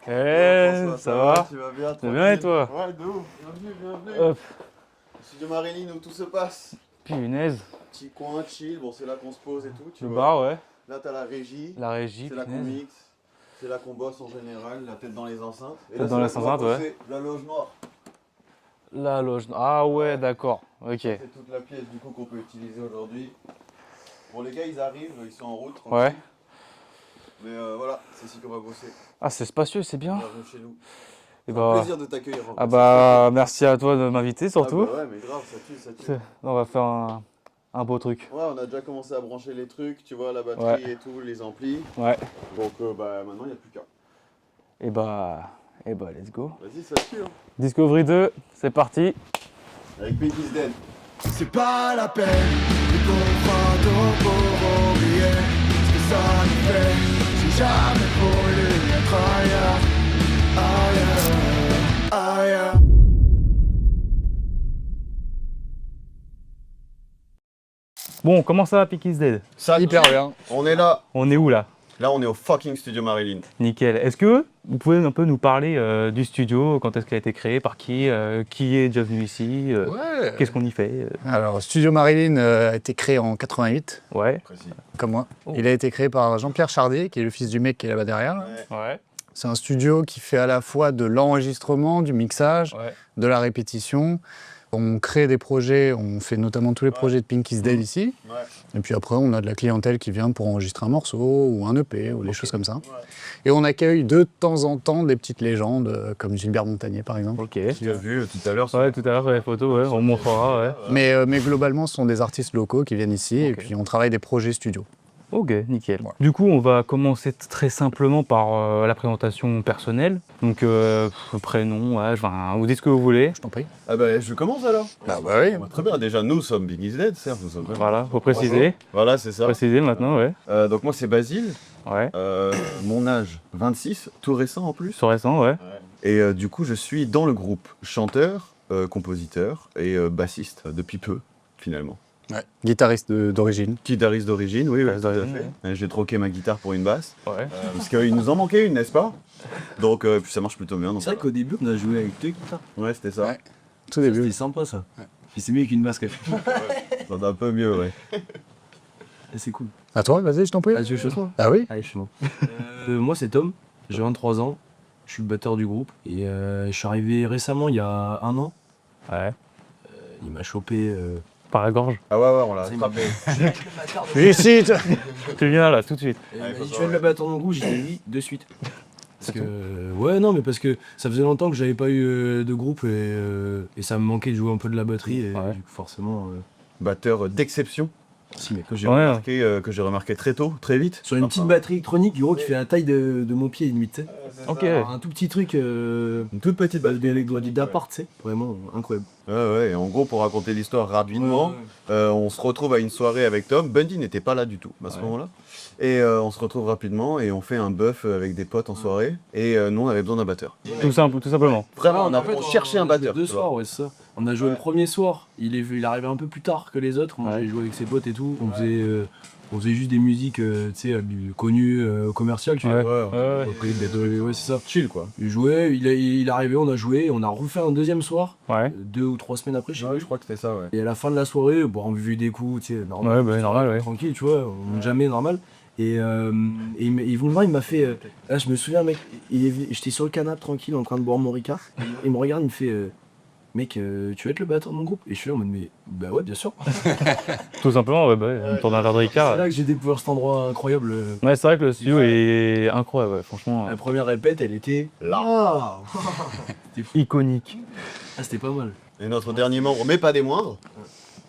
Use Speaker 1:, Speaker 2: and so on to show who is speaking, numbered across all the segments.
Speaker 1: François,
Speaker 2: Ça va?
Speaker 1: Tu vas bien,
Speaker 2: Ça va bien et toi?
Speaker 1: Ouais, de ouf. Bienvenue.
Speaker 2: Hop,
Speaker 1: Studio Marilyn où tout se passe.
Speaker 2: punaise.
Speaker 1: Petit coin, chill. Bon, c'est là qu'on se pose et tout, tu
Speaker 2: Le
Speaker 1: vois.
Speaker 2: bar, ouais.
Speaker 1: Là, t'as la régie.
Speaker 2: La régie,
Speaker 1: C'est là qu'on
Speaker 2: punaise.
Speaker 1: mixe. C'est là qu'on bosse en général, la tête dans les enceintes. Et
Speaker 2: Tête
Speaker 1: là,
Speaker 2: dans
Speaker 1: c'est
Speaker 2: les
Speaker 1: là qu'on va
Speaker 2: enceintes, ouais.
Speaker 1: bosser la loge noire.
Speaker 2: La loge. Ah ouais, d'accord. Ok.
Speaker 1: C'est toute la pièce du coup qu'on peut utiliser aujourd'hui. Bon, les gars, ils arrivent, ils sont en route, tranquille.
Speaker 2: Ouais.
Speaker 1: Mais voilà, c'est ici qu'on va bosser.
Speaker 2: Ah, c'est spacieux, c'est bien.
Speaker 1: Bienvenue chez nous.
Speaker 2: Et
Speaker 1: C'est un
Speaker 2: bah.
Speaker 1: plaisir de t'accueillir.
Speaker 2: Ah bah, merci à toi de m'inviter surtout.
Speaker 1: Ah bah ouais, mais grave, ça tue, ça tue.
Speaker 2: On va faire un beau truc.
Speaker 1: Ouais, on a déjà commencé à brancher les trucs, tu vois, la batterie
Speaker 2: Ouais.
Speaker 1: et tout, les amplis.
Speaker 2: Ouais.
Speaker 1: Donc bah maintenant, il n'y a plus qu'à.
Speaker 2: Et bah, let's go.
Speaker 1: Vas-y, ça tue. Hein.
Speaker 2: Discovery 2, c'est parti.
Speaker 1: Avec Pinky's Dead.
Speaker 3: C'est pas la peine de comprendre pour oublier ce que ça nous fait. J'ai jamais voulu être ailleurs, ailleurs.
Speaker 2: Bon, comment ça va, Pinky's Dead?
Speaker 1: Ça
Speaker 4: Hyper bien.
Speaker 1: On est là.
Speaker 2: On est où là?
Speaker 1: Là, on est au fucking Studio Marilyn.
Speaker 2: Nickel. Est-ce que vous pouvez un peu nous parler du studio? Quand est-ce qu'il a été créé? Par qui? Qui est déjà venu ici?
Speaker 4: Ouais.
Speaker 2: Qu'est-ce qu'on y fait?
Speaker 4: Alors, Studio Marilyn a été créé en 88,
Speaker 2: Ouais.
Speaker 1: Précis.
Speaker 4: comme moi.
Speaker 2: Oh.
Speaker 4: Il a été créé par Jean-Pierre Chardet, qui est le fils du mec qui est là-bas derrière.
Speaker 1: Ouais.
Speaker 2: Ouais.
Speaker 4: C'est un studio qui fait à la fois de l'enregistrement, du mixage,
Speaker 2: Ouais.
Speaker 4: de la répétition. On crée des projets, on fait notamment tous les projets de Pinky's Dead ici.
Speaker 1: Ouais.
Speaker 4: Et puis après, on a de la clientèle qui vient pour enregistrer un morceau ou un EP ou des choses comme ça.
Speaker 1: Ouais.
Speaker 4: Et on accueille de temps en temps des petites légendes, comme Gilbert Montagnier par exemple.
Speaker 2: Ok.
Speaker 1: Tu as vu tout à l'heure.
Speaker 2: Ouais, tout à l'heure, sur les photos, ouais, on montrera, ouais.
Speaker 4: Mais globalement, ce sont des artistes locaux qui viennent ici et
Speaker 2: Ok.
Speaker 4: puis on travaille des projets studio.
Speaker 2: Ok, nickel.
Speaker 4: Voilà.
Speaker 2: Du coup, on va commencer très simplement par la présentation personnelle. Donc, prénom, âge, enfin, vous dites ce que vous voulez.
Speaker 4: Je t'en prie.
Speaker 1: Ah bah, je commence alors.
Speaker 4: Bah oui.
Speaker 1: Très bien, déjà, nous sommes Pinky's Dead, certes. Nous sommes...
Speaker 2: Voilà, faut préciser.
Speaker 1: Voilà, c'est ça.
Speaker 2: Préciser maintenant, ouais.
Speaker 1: Donc moi, c'est Basile.
Speaker 2: Ouais.
Speaker 1: Mon âge, 26, tout récent en plus.
Speaker 2: Sur récent, ouais.
Speaker 1: Et du coup, je suis dans le groupe chanteur, compositeur et bassiste depuis peu, finalement.
Speaker 4: Ouais. Guitariste d'origine.
Speaker 1: Guitariste d'origine, oui,
Speaker 2: Guitariste
Speaker 1: tout à
Speaker 2: d'origine,
Speaker 1: fait. J'ai troqué ma guitare pour une basse,
Speaker 2: Ouais.
Speaker 1: parce qu'il nous en manquait une, n'est-ce pas? Donc, puis ça marche plutôt bien. Donc,
Speaker 5: C'est vrai qu'au début, on a joué avec deux guitares.
Speaker 1: ouais, c'était ça.
Speaker 4: Ouais. Tout début.
Speaker 5: C'était sympa ça. Puis c'est mieux qu'une basse quand même.
Speaker 1: Ça va un peu mieux, ouais.
Speaker 5: Et c'est cool.
Speaker 4: À toi, vas-y, je t'en prie.
Speaker 5: Ah, tu veux que je fasse moi?
Speaker 4: Ah oui.
Speaker 5: Allez, je suis moi. Moi, c'est Tom. J'ai 23 ans. Je suis le batteur du groupe. Et je suis arrivé récemment, il y a un an.
Speaker 2: Ouais.
Speaker 5: Il m'a chopé.
Speaker 2: Par la gorge.
Speaker 1: Ah ouais, ouais, on l'a
Speaker 5: Ça, il
Speaker 1: attrapé.
Speaker 4: Félicite.
Speaker 2: Tu viens là, tout de suite.
Speaker 5: Il
Speaker 1: Ouais,
Speaker 5: m'a
Speaker 1: faut
Speaker 5: dit, tu
Speaker 1: savoir,
Speaker 5: veux le batteur dans le groupe? J'ai dit oui, de suite. Parce que, ouais, non, mais parce que ça faisait longtemps que j'avais pas eu de groupe et ça me manquait de jouer un peu de la batterie. Et
Speaker 2: Ouais.
Speaker 5: du coup, forcément.
Speaker 1: Batteur d'exception,
Speaker 5: Si, mais
Speaker 1: que j'ai
Speaker 2: Ouais.
Speaker 1: remarqué très tôt, très vite.
Speaker 5: sur une petite batterie électronique, gros, qui fait la taille de mon pied et demi, tu sais.
Speaker 2: Ok.
Speaker 5: Un tout petit truc.
Speaker 1: Une toute petite
Speaker 5: Bah,
Speaker 1: batterie.
Speaker 5: avec du d'appart, tu sais. Vraiment incroyable.
Speaker 1: Ouais, ouais, et en gros, pour raconter l'histoire rapidement, on se retrouve à une soirée avec Tom. Bundy n'était pas là du tout à ce moment-là. Et on se retrouve rapidement et on fait un bœuf avec des potes en soirée. Et nous, on avait besoin d'un batteur.
Speaker 2: Tout simplement.
Speaker 1: Vraiment,
Speaker 5: Ah,
Speaker 1: on cherchait un batteur.
Speaker 5: Deux
Speaker 1: tu vois.
Speaker 5: soirs, ouais, c'est ça. On a joué le premier soir. Il est arrivé un peu plus tard que les autres. Moi,
Speaker 2: Ouais.
Speaker 5: j'ai joué avec ses potes et tout. On faisait juste des musiques, tu sais, connues, commerciales, tu
Speaker 2: Ouais.
Speaker 5: vois.
Speaker 2: Ouais.
Speaker 5: Ouais, c'est ça.
Speaker 1: Chill, quoi.
Speaker 5: Il jouait, il est arrivé, on a joué, on a refait un deuxième soir,
Speaker 2: Ouais.
Speaker 5: 2 ou 3 semaines après, je sais
Speaker 1: Ouais,
Speaker 5: plus.
Speaker 1: je crois que c'était ça, ouais.
Speaker 5: Et à la fin de la soirée, bon, on a vu des coups, tu sais, normal.
Speaker 2: Ouais, bah, normal, ouais.
Speaker 5: Tranquille, tu vois, jamais normal. Et ils vont le voir, il m'a fait. Là, je me souviens, mec, j'étais sur le canapé tranquille en train de boire mon Ricard. Il me regarde, il me fait mec, tu veux être le batteur de mon groupe? Et je suis là en mode, mais bah ouais, bien sûr.
Speaker 2: Tout simplement, ouais, bah, on tourne un verre de
Speaker 5: C'est
Speaker 2: Ricard.
Speaker 5: là que j'ai découvert cet endroit incroyable.
Speaker 2: Ouais, c'est vrai que le studio est incroyable, ouais, franchement.
Speaker 5: La première répète, elle était là.
Speaker 2: Iconique.
Speaker 5: Ah, c'était pas mal.
Speaker 1: Et notre dernier membre, mais pas des moindres.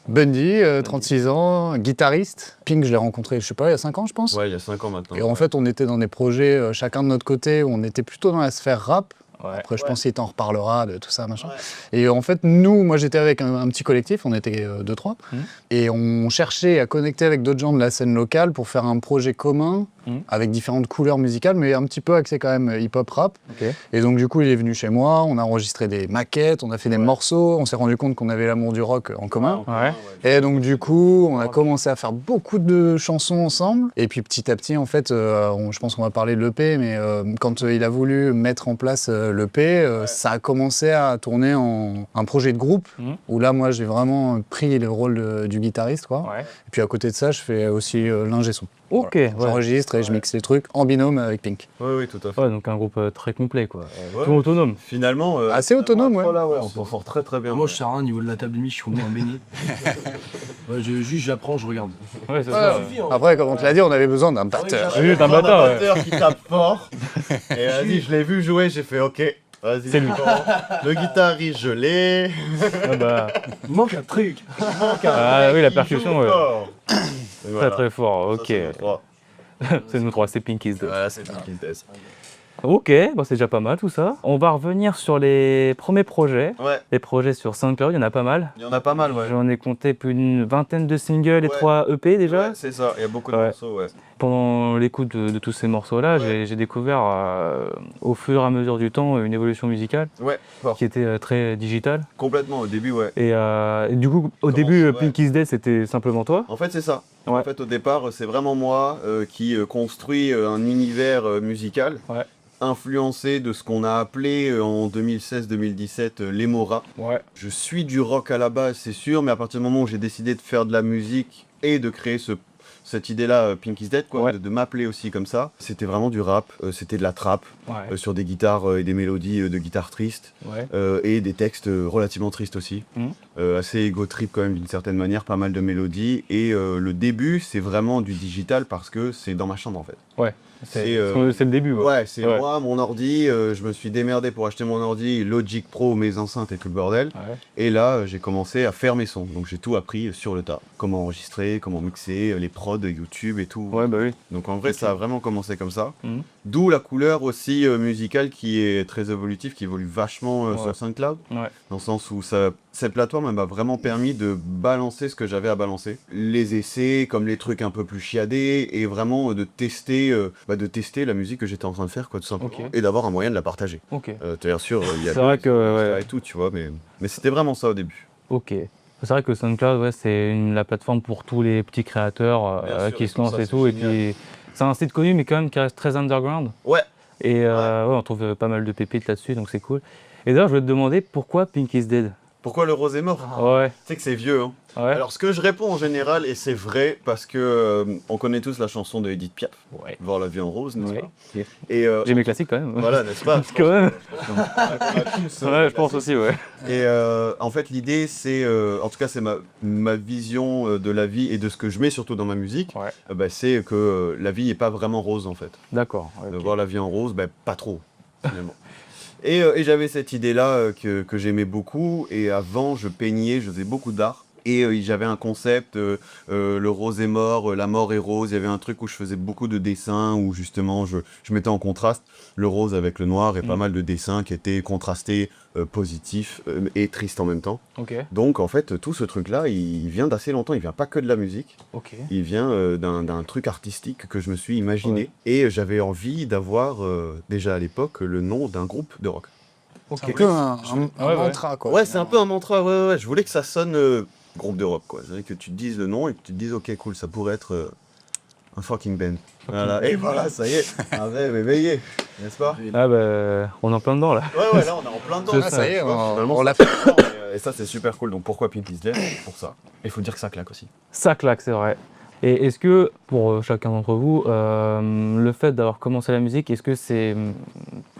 Speaker 4: Bundy, 36 ans, guitariste. Pink, je l'ai rencontré, je sais pas, il y a 5 ans, je pense.
Speaker 1: Ouais, il y a 5 ans maintenant.
Speaker 4: Et en fait, on était dans des projets, chacun de notre côté, où on était plutôt dans la sphère rap.
Speaker 2: Ouais.
Speaker 4: Après, je pense qu'il t'en reparlera de tout ça, machin. Et en fait, nous, moi, j'étais avec un petit collectif, on était 2-3.
Speaker 2: Mhm.
Speaker 4: Et on cherchait à connecter avec d'autres gens de la scène locale pour faire un projet commun avec différentes couleurs musicales, mais un petit peu axé quand même hip-hop rap.
Speaker 2: Ok.
Speaker 4: Et donc du coup, il est venu chez moi, on a enregistré des maquettes, on a fait des morceaux, on s'est rendu compte qu'on avait l'amour du rock en commun.
Speaker 2: Ouais.
Speaker 4: Et donc du coup, on a commencé à faire beaucoup de chansons ensemble. Et puis petit à petit, en fait, je pense qu'on va parler de l'EP, mais quand il a voulu mettre en place l'EP, ça a commencé à tourner en un projet de groupe, où là, moi, j'ai vraiment pris le rôle du guitariste, quoi.
Speaker 2: Ouais.
Speaker 4: Et puis à côté de ça, je fais aussi l'ingé son.
Speaker 2: Ok.
Speaker 4: Voilà.
Speaker 2: Ouais.
Speaker 4: J'enregistre et je mixe les trucs en binôme avec Pink.
Speaker 1: Oui, tout à fait.
Speaker 2: Ouais, donc un groupe très complet, quoi.
Speaker 1: Ouais.
Speaker 2: Tout autonome.
Speaker 1: Finalement,
Speaker 4: Assez autonome, ouais.
Speaker 1: Là, on s'en sort très très bien.
Speaker 5: Moi, je sers à rien au niveau de la table de mie, je suis au moins baigné. Ouais, juste, j'apprends, je regarde.
Speaker 2: Ouais, c'est
Speaker 4: Ouais.
Speaker 2: ça.
Speaker 5: suffit, hein.
Speaker 4: Après, comme on te l'a dit, on avait besoin d'un batteur.
Speaker 2: Oui, t'as un batteur, ouais.
Speaker 1: batteur qui tape fort. Et vas-y, je l'ai vu jouer, j'ai fait OK. Vas-y,
Speaker 2: C'est lui.
Speaker 1: Le guitariste, je l'ai.
Speaker 2: Ah bah,
Speaker 5: Il manque un truc.
Speaker 2: ah oui, la percussion, ouais.
Speaker 1: Très
Speaker 2: Très très fort, ok.
Speaker 1: Ok.
Speaker 2: C'est nous trois, c'est Pinky's Dead.
Speaker 1: Voilà, c'est Pinky's Dead.
Speaker 2: Ok, bon, c'est déjà pas mal tout ça. On va revenir sur les premiers projets.
Speaker 1: Ouais,
Speaker 2: Les projets sur SoundCloud, il y en a pas mal.
Speaker 1: il y en a pas mal, ouais.
Speaker 2: J'en ai compté plus d'une vingtaine de singles et
Speaker 1: Ouais.
Speaker 2: 3 EP déjà.
Speaker 1: Ouais, c'est ça, il y a beaucoup de
Speaker 2: Ouais.
Speaker 1: morceaux, ouais.
Speaker 2: Pendant l'écoute de tous ces morceaux-là, j'ai découvert au fur et à mesure du temps une évolution musicale
Speaker 1: Ouais, fort.
Speaker 2: qui était très digitale.
Speaker 1: Complètement, au début, ouais.
Speaker 2: Et du coup, au
Speaker 1: Comment
Speaker 2: début,
Speaker 1: ouais.
Speaker 2: Pinky's Dead, c'était simplement toi.
Speaker 1: En fait, c'est ça.
Speaker 2: Ouais.
Speaker 1: En fait, au départ, c'est vraiment moi qui construit un univers musical.
Speaker 2: Ouais.
Speaker 1: Influencé de ce qu'on a appelé en 2016-2017 l'emo-rap.
Speaker 2: Ouais.
Speaker 1: Je suis du rock à la base, c'est sûr, mais à partir du moment où j'ai décidé de faire de la musique et de créer cette idée-là, Pinky's Dead, quoi,
Speaker 2: Ouais.
Speaker 1: de m'appeler aussi comme ça, c'était vraiment du rap, c'était de la trap,
Speaker 2: Ouais.
Speaker 1: sur des guitares et des mélodies de guitare tristes,
Speaker 2: Ouais.
Speaker 1: et des textes relativement tristes aussi. Assez ego trip quand même d'une certaine manière, pas mal de mélodies. Et le début, c'est vraiment du digital parce que c'est dans ma chambre en fait.
Speaker 2: Ouais.
Speaker 1: C'est,
Speaker 2: C'est le début.
Speaker 1: Ouais, c'est
Speaker 2: Ouais.
Speaker 1: moi, mon ordi, je me suis démerdé pour acheter mon ordi, Logic Pro, mes enceintes et tout le bordel.
Speaker 2: Ouais.
Speaker 1: Et là, j'ai commencé à faire mes sons. Donc j'ai tout appris sur le tas. Comment enregistrer, comment mixer, les prods, YouTube et tout.
Speaker 2: Ouais, bah oui.
Speaker 1: Donc en vrai, ça a vraiment commencé comme ça.
Speaker 2: Mhm.
Speaker 1: D'où la couleur aussi musicale qui est très évolutive, qui évolue vachement
Speaker 2: Ouais.
Speaker 1: sur SoundCloud.
Speaker 2: Ouais.
Speaker 1: Dans le sens où cette plateforme elle m'a vraiment permis de balancer ce que j'avais à balancer. Les essais, comme les trucs un peu plus chiadés, et vraiment de tester la musique que j'étais en train de faire, quoi, tout simplement.
Speaker 2: Ok.
Speaker 1: Et d'avoir un moyen de la partager.
Speaker 2: Ok.
Speaker 1: Bien sûr, il y a
Speaker 2: C'est vrai que, ouais.
Speaker 1: et tout, tu vois, mais c'était vraiment ça au début.
Speaker 2: Ok. C'est vrai que SoundCloud, ouais, c'est la plateforme pour tous les petits créateurs
Speaker 1: Bien sûr,
Speaker 2: qui
Speaker 1: et
Speaker 2: se
Speaker 1: pour
Speaker 2: lancent
Speaker 1: ça,
Speaker 2: et
Speaker 1: c'est
Speaker 2: tout. Et
Speaker 1: génial.
Speaker 2: puis, c'est un site connu, mais quand même qui reste très underground.
Speaker 1: Ouais.
Speaker 2: Et ouais, on trouve pas mal de pépites là-dessus, donc c'est cool. Et d'ailleurs, je voulais te demander pourquoi Pinky's Dead.
Speaker 1: Pourquoi le rose est mort
Speaker 2: Ouais.
Speaker 1: Tu sais que c'est vieux, hein.
Speaker 2: Ouais.
Speaker 1: Alors ce que je réponds en général, et c'est vrai, parce que on connaît tous la chanson de Edith Piaf,
Speaker 2: Ouais.
Speaker 1: Voir la vie en rose, n'est-ce
Speaker 2: Ouais.
Speaker 1: pas? Et
Speaker 2: J'ai mes classiques quand même.
Speaker 1: voilà, n'est-ce pas?
Speaker 2: Quand même.
Speaker 1: Ouais,
Speaker 2: Ouais, je pense aussi, ouais.
Speaker 1: Et en fait, l'idée, c'est, en tout cas, c'est ma vision de la vie et de ce que je mets surtout dans ma musique,
Speaker 2: Ouais.
Speaker 1: c'est que la vie n'est pas vraiment rose, en fait.
Speaker 2: D'accord.
Speaker 1: De
Speaker 2: ok.
Speaker 1: voir la vie en rose, pas trop, finalement. Et j'avais cette idée-là que j'aimais beaucoup, et avant, je peignais, je faisais beaucoup d'art. Et j'avais un concept, le rose est mort, la mort est rose. Il y avait un truc où je faisais beaucoup de dessins, où justement je mettais en contraste le rose avec le noir, et pas mal de dessins qui étaient contrastés, positifs et tristes en même temps.
Speaker 2: Ok.
Speaker 1: Donc en fait, tout ce truc-là, il vient d'assez longtemps, il vient pas que de la musique,
Speaker 2: Ok.
Speaker 1: il vient d'un truc artistique que je me suis imaginé. Et j'avais envie d'avoir, déjà à l'époque, le nom d'un groupe de rock.
Speaker 4: C'est un peu un
Speaker 2: Ouais,
Speaker 4: mantra, quoi.
Speaker 1: Ouais, c'est un peu un mantra, ouais. Je voulais que ça sonne groupe de rock, quoi. Je voulais que tu te dises le nom et que tu te dises, ok, cool, ça pourrait être un fucking band. Voilà, et voilà, ça y est, un rêve éveillé, n'est-ce pas?
Speaker 2: Ah bah, on est en plein dedans là.
Speaker 1: Ouais, là, on est en plein dedans.
Speaker 2: C'est
Speaker 1: là,
Speaker 4: ça y est,
Speaker 1: tu vois, finalement,
Speaker 4: on l'a
Speaker 1: ça fait. Et ça, c'est super cool. Donc pourquoi Pinky's Dead? Pour ça. Et il faut dire que ça claque aussi.
Speaker 2: Ça claque, c'est vrai. Et est-ce que, pour chacun d'entre vous, le fait d'avoir commencé la musique, est-ce que c'est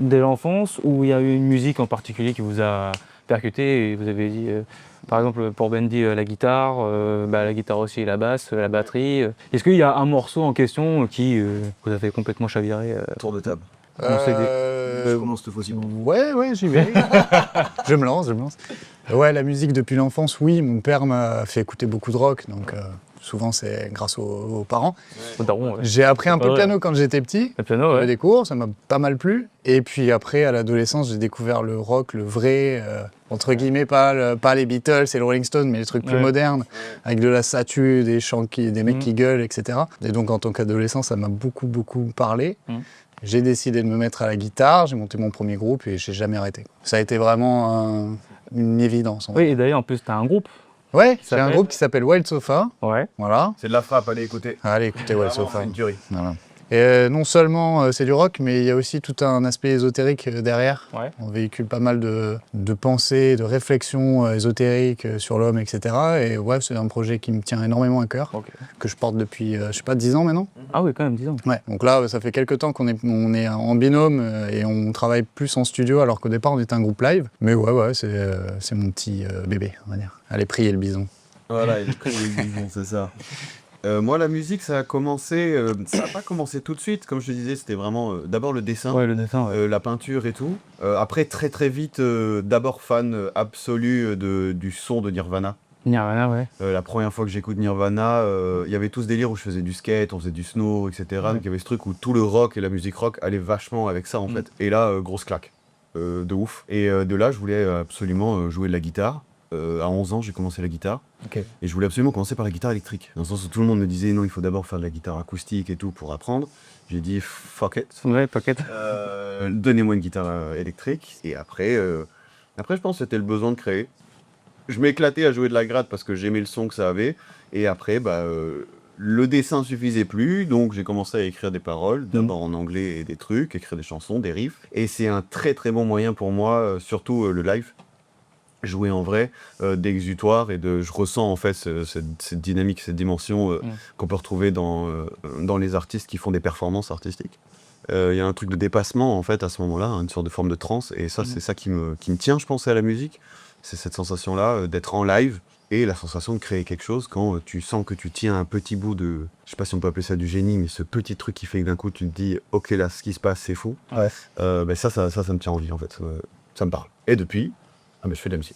Speaker 2: dès l'enfance ou il y a eu une musique en particulier qui vous a percuté et vous avez dit, par exemple pour Bendy, la guitare aussi et la basse, la batterie. Est-ce qu'il y a un morceau en question qui vous a fait complètement chavirer
Speaker 1: Tour de table.
Speaker 5: Je commence cette fois-ci.
Speaker 4: Ouais, j'y vais. je me lance. Ouais, la musique depuis l'enfance, oui. Mon père m'a fait écouter beaucoup de rock, donc souvent c'est grâce aux parents.
Speaker 2: Au daron, ouais.
Speaker 4: J'ai appris un peu le
Speaker 2: Ouais.
Speaker 4: piano quand j'étais petit.
Speaker 2: Le piano,
Speaker 4: J'avais
Speaker 2: ouais.
Speaker 4: des cours, ça m'a pas mal plu. Et puis après, à l'adolescence, j'ai découvert le rock, le vrai, entre guillemets, pas les Beatles et le Rolling Stone, mais les trucs plus
Speaker 2: Ouais.
Speaker 4: modernes, avec de la statue, des chants, des mecs
Speaker 2: Mhm.
Speaker 4: qui gueulent, etc. Et donc en tant qu'adolescent, ça m'a beaucoup, beaucoup parlé.
Speaker 2: Mhm.
Speaker 4: J'ai décidé de me mettre à la guitare, j'ai monté mon premier groupe et j'ai jamais arrêté. Ça a été vraiment une évidence. En
Speaker 2: Oui,
Speaker 4: fait.
Speaker 2: et d'ailleurs, en plus, t'as un groupe.
Speaker 4: Ouais, j'ai un
Speaker 2: s'appelle
Speaker 4: groupe qui s'appelle Wild Sofa.
Speaker 2: Ouais.
Speaker 4: Voilà.
Speaker 1: C'est de la frappe, allez écoutez.
Speaker 4: Allez, écoutez Wild Sofa.
Speaker 1: C'est une tuerie.
Speaker 4: Voilà. Et non seulement c'est du rock, mais il y a aussi tout un aspect ésotérique derrière.
Speaker 2: Ouais.
Speaker 4: On véhicule pas mal de pensées, de réflexions ésotériques sur l'homme, etc. Et ouais, c'est un projet qui me tient énormément à cœur,
Speaker 2: Ok.
Speaker 4: que je porte depuis, je sais pas, 10 ans maintenant.
Speaker 2: Ah oui, quand même, disons.
Speaker 4: Ouais. Donc là, ça fait quelques temps qu'on est en binôme et on travaille plus en studio, alors qu'au départ, on était un groupe live. Mais ouais, c'est mon petit bébé, on va dire. Allez, priez le bison.
Speaker 1: Voilà, il est très bon, c'est ça. Moi, la musique, ça a commencé. Ça n'a pas commencé tout de suite. Comme je te disais, c'était vraiment d'abord le dessin,
Speaker 2: Ouais, le dessin, ouais.
Speaker 1: la peinture et tout. Après, très très vite, d'abord fan absolu du son de Nirvana.
Speaker 2: Nirvana, ouais.
Speaker 1: La première fois que j'écoute Nirvana, il y avait tout ce délire où je faisais du skate, on faisait du snow, etc. Donc il y avait ce truc où tout le rock et la musique rock allaient vachement avec ça en fait. Et là, grosse claque, de ouf. Et de là, je voulais absolument jouer de la guitare. À 11 ans, j'ai commencé la guitare.
Speaker 2: Ok.
Speaker 1: Et je voulais absolument commencer par la guitare électrique. Dans le sens où tout le monde me disait non, il faut d'abord faire de la guitare acoustique et tout pour apprendre. J'ai dit fuck it.
Speaker 2: Ouais, Pocket.
Speaker 1: Donnez-moi une guitare électrique. Et après, je pense que c'était le besoin de créer. Je m'éclatais à jouer de la gratte parce que j'aimais le son que ça avait. Et après, le dessin suffisait plus. Donc j'ai commencé à écrire des paroles, d'abord en anglais et des trucs, écrire des chansons, des riffs. Et c'est un très très bon moyen pour moi, surtout le live. Jouer en vrai, d'exutoire et je ressens en fait cette dynamique, cette dimension qu'on peut retrouver dans les artistes qui font des performances artistiques. Il y a un truc de dépassement en fait à ce moment-là, une sorte de forme de transe et ça c'est ça qui me tient je pense à la musique, c'est cette sensation-là d'être en live et la sensation de créer quelque chose quand tu sens que tu tiens un petit bout de, je sais pas si on peut appeler ça du génie, mais ce petit truc qui fait que d'un coup tu te dis ok là ce qui se passe c'est fou.
Speaker 4: Ouais.
Speaker 1: Ça me tient en vie en fait, ça me parle. Et depuis je fais de la musique.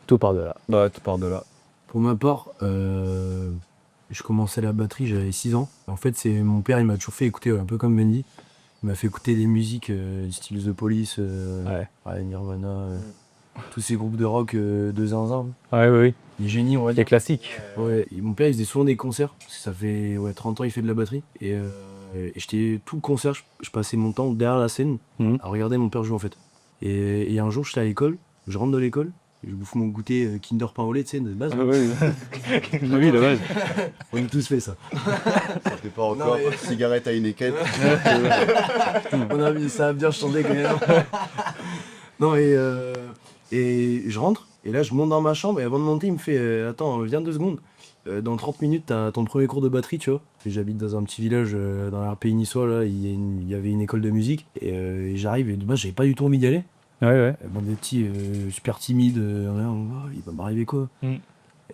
Speaker 2: Tout par de là.
Speaker 1: Ouais, tout part de là.
Speaker 5: Pour ma part, je commençais la batterie, j'avais 6 ans. En fait, c'est mon père, il m'a toujours fait écouter, un peu comme Bendy. Il m'a fait écouter des musiques style The Police, Nirvana, tous ces groupes de rock de zinzin.
Speaker 2: Ouais, oui, oui.
Speaker 5: Les génies, on va
Speaker 2: Des
Speaker 5: dire.
Speaker 2: classiques.
Speaker 5: Ouais, et mon père, il faisait souvent des concerts. Parce que ça fait 30 ans qu'il fait de la batterie. Et j'étais tout le concert, je passais mon temps derrière la scène à regarder mon père jouer en fait. Et un jour, j'étais à l'école, je rentre de l'école, et je bouffe mon goûter Kinder pain au lait, tu sais, de base.
Speaker 2: Oui, oui, de base.
Speaker 5: On a tous fait ça.
Speaker 1: C'était pas encore cigarette à une équette.
Speaker 5: On a mis, ça a bien changé quand même. Non, et je rentre, et là je monte dans ma chambre, et avant de monter, il me fait attends, viens 2 secondes. Dans 30 minutes, t'as ton premier cours de batterie, tu vois. Et j'habite dans un petit village dans la pays niçois, là, il y avait une école de musique, et j'arrive, et de base, j'avais pas du tout envie d'y aller.
Speaker 2: Ouais.
Speaker 5: Bon, des petits super timides, il va m'arriver quoi.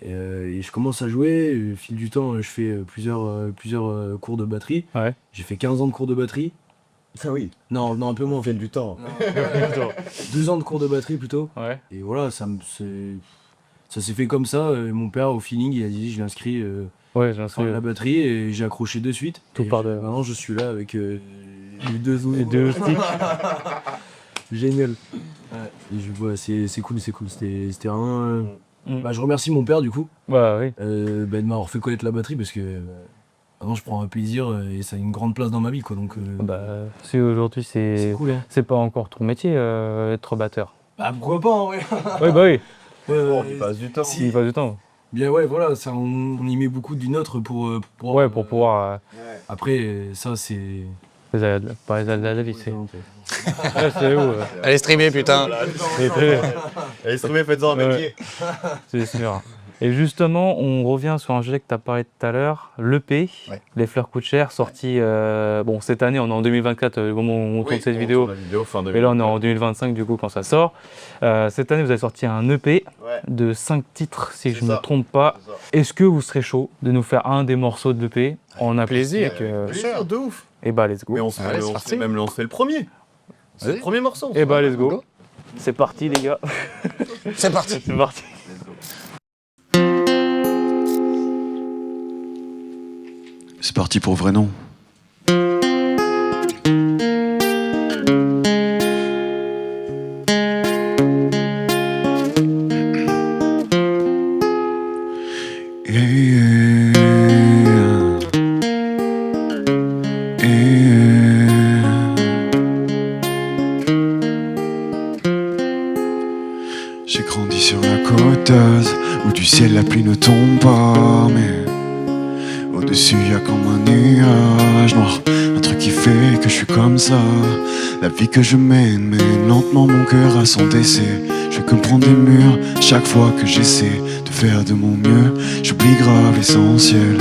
Speaker 5: Et je commence à jouer, au fil du temps, je fais plusieurs cours de batterie.
Speaker 2: Ouais.
Speaker 5: J'ai fait 15 ans de cours de batterie.
Speaker 1: Ah oui,
Speaker 5: Non, un peu moins.
Speaker 1: on fait du temps.
Speaker 5: 2 ans de cours de batterie plutôt.
Speaker 2: Ouais.
Speaker 5: Et voilà, ça s'est fait comme ça. Et mon père, au feeling, il a dit, je l'inscris
Speaker 2: Ouais, j'ai
Speaker 5: à la batterie et j'ai accroché de suite.
Speaker 2: Tout
Speaker 5: Et
Speaker 2: par de-
Speaker 5: maintenant, je suis là avec les deux
Speaker 2: sticks.
Speaker 5: Génial. Ouais. Et c'est cool. C'était vraiment. Je remercie mon père du coup
Speaker 2: Bah oui.
Speaker 5: de m'avoir fait connaître la batterie parce que maintenant je prends un plaisir et ça a une grande place dans ma vie quoi. Donc
Speaker 2: Bah, si aujourd'hui
Speaker 5: c'est cool. Hein.
Speaker 2: c'est pas encore ton métier, être batteur.
Speaker 5: Bah pourquoi pas en vrai.
Speaker 2: Oui, bah oui.
Speaker 1: On y passe du temps.
Speaker 5: Si.
Speaker 2: Il passe du temps.
Speaker 5: Bien ouais voilà, ça, on y met beaucoup du nôtre pour
Speaker 2: Ouais, pour pouvoir.
Speaker 5: Après ça c'est.
Speaker 2: Pas les aides de la vie, c'est. Ouais, c'est où
Speaker 4: Allez streamer, putain.
Speaker 1: Allez, streamer, faites-en un métier.
Speaker 2: C'est sûr. Et justement, on revient sur un sujet que tu as parlé tout à l'heure, l'EP,
Speaker 4: Ouais.
Speaker 2: Les Fleurs coûtent cher, sorti cette année, on est en 2024, au moment où on tourne cette vidéo.
Speaker 1: Fin
Speaker 2: Et là, on est en 2025 du coup quand ça sort. Cette année, vous avez sorti un EP de 5 titres, si je ne me trompe pas. Est-ce que vous serez chaud de nous faire un des morceaux de l'EP en
Speaker 4: plaisir.
Speaker 1: Plaisir, de ouf.
Speaker 2: Et bah, let's go.
Speaker 1: Mais on se
Speaker 4: Allez, c'est
Speaker 1: on
Speaker 4: parti.
Speaker 1: s'est même lancé le premier. C'est le
Speaker 4: Vas-y.
Speaker 1: premier morceau.
Speaker 2: Et bah, let's go.
Speaker 4: Go.
Speaker 2: C'est parti, les gars.
Speaker 4: C'est parti.
Speaker 2: C'est parti.
Speaker 6: C'est parti pour vrai nom. J'ai grandi sur la côte d'Azur, où du ciel la pluie ne tombe pas, mais au-dessus y a comme un nuage noir, un truc qui fait que je suis comme ça. La vie que je mène lentement mon cœur à son décès. Je veux que me prendre des murs chaque fois que j'essaie de faire de mon mieux. J'oublie grave l'essentiel.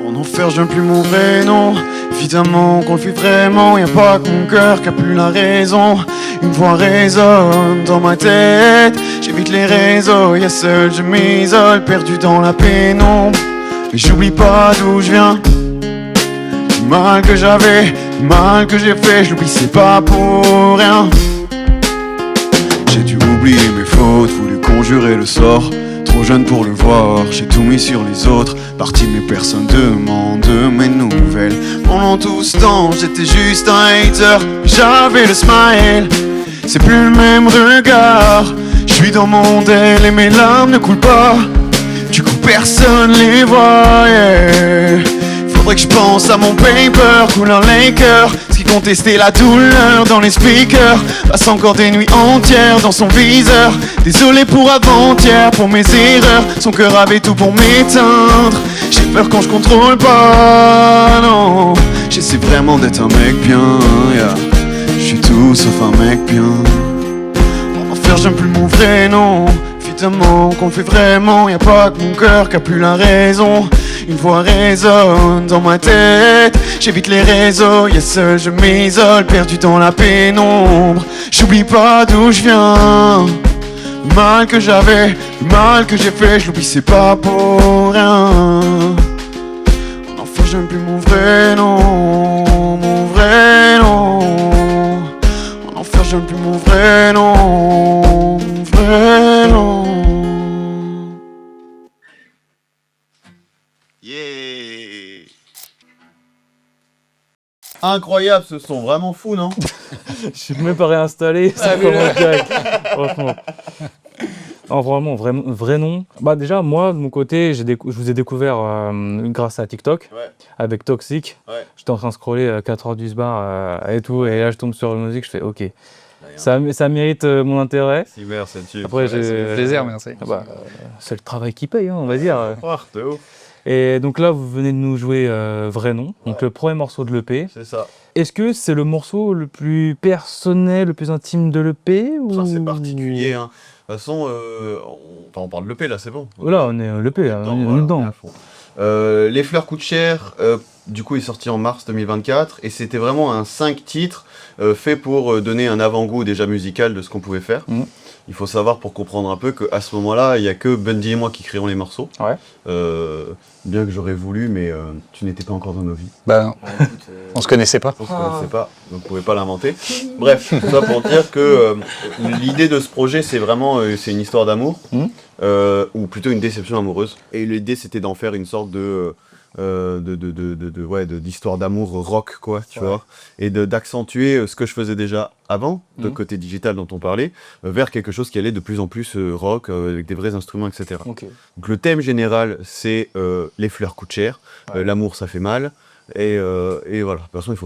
Speaker 6: En enfer je donne plus mon vrai nom. Évidemment qu'on le fait vraiment, y'a pas que mon cœur qui a plus la raison. Une voix résonne dans ma tête, j'évite les réseaux, y'a seul je m'isole, perdu dans la pénombre. Mais j'oublie pas d'où je viens, du mal que j'avais, du mal que j'ai fait, je l'oublie c'est pas pour rien. J'ai dû oublier mes fautes, voulu conjurer le sort. Trop jeune pour le voir, j'ai tout mis sur les autres. Parti mais personne demande mes nouvelles. Pendant tout ce temps j'étais juste un hater. J'avais le smile, c'est plus le même regard. Je suis dans mon délai et mes larmes ne coulent pas. Du coup personne les voit, yeah. Faudrait que je pense à mon paper, couleur Laker. Ce qui contestait la douleur dans les speakers. Passe encore des nuits entières dans son viseur. Désolé pour avant-hier, pour mes erreurs. Son cœur avait tout pour m'éteindre. J'ai peur quand je contrôle pas, non. J'essaie vraiment d'être un mec bien, yeah. Je suis tout sauf un mec bien. En enfer j'aime plus mon vrai nom. Évidemment qu'on le fait vraiment, y'a pas que mon cœur qui a plus la raison. Une voix résonne dans ma tête, j'évite les réseaux, y'a seul je m'isole, perdu dans la pénombre. J'oublie pas d'où je viens, le mal que j'avais, le mal que j'ai fait, je l'oublie c'est pas pour rien. En enfer j'aime plus mon vrai nom, mon vrai nom. En enfer j'aime plus mon vrai nom, mon vrai nom.
Speaker 1: Yeah. Incroyable ce son, vraiment fou, non?
Speaker 2: Je suis même pas réinstallé, ça commence direct. Franchement. Non, vraiment, vrai nom. Bah déjà, moi, de mon côté, je vous ai découvert grâce à TikTok,
Speaker 1: Ouais.
Speaker 2: avec Toxic.
Speaker 1: Ouais.
Speaker 2: J'étais en train de scroller 4 heures du bar et tout, et là, je tombe sur la musique, je fais OK. Ça mérite mon intérêt.
Speaker 1: Merci, tu.
Speaker 2: Après,
Speaker 4: Ça fait plaisir, merci.
Speaker 2: C'est le travail qui paye, hein, on va dire.
Speaker 1: De ouf.
Speaker 2: Et donc là, vous venez de nous jouer Vrai Nom, donc le premier morceau de l'EP.
Speaker 1: C'est ça.
Speaker 2: Est-ce que c'est le morceau le plus personnel, le plus intime de l'EP ou...
Speaker 1: Ça, c'est particulier, hein. De toute façon, on parle de l'EP là, c'est bon.
Speaker 2: Voilà, on est l'EP, on est dedans.
Speaker 1: à fond. Les fleurs coûtent cher, du coup il est sorti en mars 2024 et c'était vraiment un 5 titres fait pour donner un avant-goût déjà musical de ce qu'on pouvait faire.
Speaker 2: Mhm.
Speaker 1: Il faut savoir pour comprendre un peu qu'à ce moment-là, il n'y a que Bundy et moi qui créons les morceaux.
Speaker 2: Ouais.
Speaker 1: Bien que j'aurais voulu, mais tu n'étais pas encore dans nos vies.
Speaker 4: Bah, on se connaissait pas.
Speaker 1: On ne se connaissait pas, donc on ne pouvait pas l'inventer. Bref, tout ça pour dire que l'idée de ce projet, c'est vraiment c'est une histoire d'amour, ou plutôt une déception amoureuse. Et l'idée, c'était d'en faire une sorte d'histoire d'amour rock, quoi, tu vois, et d'accentuer ce que je faisais déjà avant, de côté digital dont on parlait, vers quelque chose qui allait de plus en plus rock, avec des vrais instruments, etc.
Speaker 2: Okay.
Speaker 1: Donc le thème général, c'est les fleurs coûtent cher, l'amour ça fait mal, et voilà, de toute façon il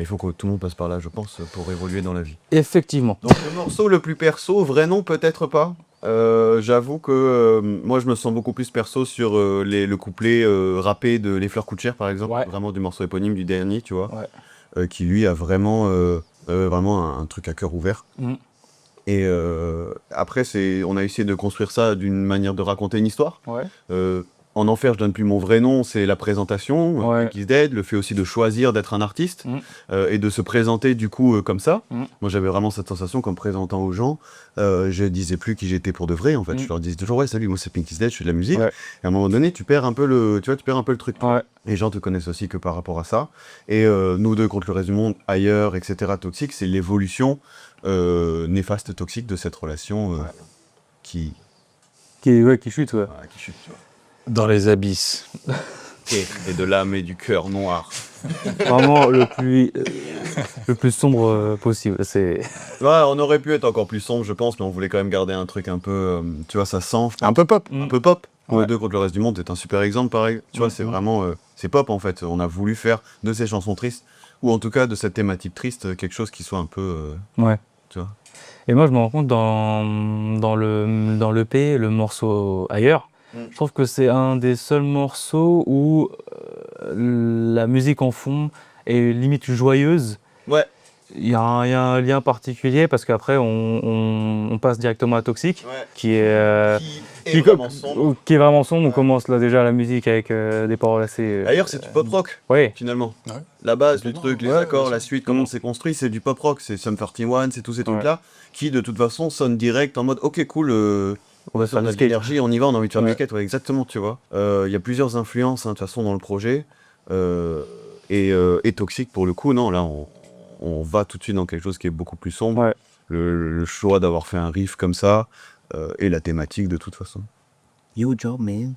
Speaker 1: faut que tout le monde passe par là, je pense, pour évoluer dans la vie.
Speaker 2: Effectivement.
Speaker 1: Donc le morceau le plus perso, vrai nom peut-être pas. J'avoue que moi je me sens beaucoup plus perso sur le couplet rappé de Les Fleurs Coûtent Cher par exemple, vraiment du morceau éponyme du dernier, tu vois, qui lui a vraiment un truc à cœur ouvert. Et après on a essayé de construire ça d'une manière de raconter une histoire. En enfer, je donne plus mon vrai nom, c'est la présentation, Kiss Dead, le fait aussi de choisir d'être un artiste et de se présenter du coup comme ça. Moi j'avais vraiment cette sensation qu'en me présentant aux gens, je disais plus qui j'étais pour de vrai en fait. Je leur disais toujours ouais salut, moi c'est Pink Kiss Dead, je fais de la musique. Et à un moment donné, tu perds un peu le truc. Les gens te connaissent aussi que par rapport à ça. Et nous deux contre le reste du monde, ailleurs, etc. Toxique, c'est l'évolution néfaste toxique de cette relation qui
Speaker 2: Qui chute,
Speaker 1: chute, tu vois.
Speaker 4: Dans les abysses.
Speaker 1: Et de l'âme et du cœur noir.
Speaker 2: Vraiment le plus sombre possible. C'est
Speaker 1: Ouais, on aurait pu être encore plus sombre, je pense, mais on voulait quand même garder un truc un peu, tu vois, ça sent,
Speaker 4: Un peu pop.
Speaker 1: un peu pop.
Speaker 4: Ouais.
Speaker 1: Deux contre le reste du monde, c'est un super exemple, pareil. Tu vois, c'est vraiment, c'est pop en fait. On a voulu faire de ces chansons tristes, ou en tout cas de cette thématique triste, quelque chose qui soit un peu,
Speaker 2: ouais.
Speaker 1: tu vois.
Speaker 2: Et moi, je me rends compte dans l'EP, le morceau Ailleurs, je trouve que c'est un des seuls morceaux où la musique en fond est limite joyeuse.
Speaker 1: Ouais.
Speaker 2: Il y a un lien particulier parce qu'après, on passe directement à Toxique, qui est
Speaker 1: vraiment sombre.
Speaker 2: qui est vraiment sombre. On commence là déjà la musique avec des paroles assez.
Speaker 1: D'ailleurs, c'est du pop rock,
Speaker 2: Oui,
Speaker 1: finalement.
Speaker 4: Ouais.
Speaker 1: La base, le truc, les
Speaker 4: Ouais,
Speaker 1: accords,
Speaker 4: bien
Speaker 1: la suite, comment c'est construit, c'est du pop rock, c'est Sum 41, c'est tous ces trucs-là, qui de toute façon sonnent direct en mode ok cool,
Speaker 2: on va
Speaker 1: sur
Speaker 2: faire
Speaker 1: de
Speaker 2: du skate.
Speaker 1: l'énergie, on y va, on a envie de faire
Speaker 4: Ouais.
Speaker 1: du skate, ouais, exactement, tu vois. Il y a plusieurs influences, hein, de toute façon, dans le projet. Et Toxique, pour le coup, non, là, on va tout de suite dans quelque chose qui est beaucoup plus sombre.
Speaker 2: Ouais.
Speaker 1: Le choix d'avoir fait un riff comme ça, et la thématique de toute façon.
Speaker 5: Yo, job, man.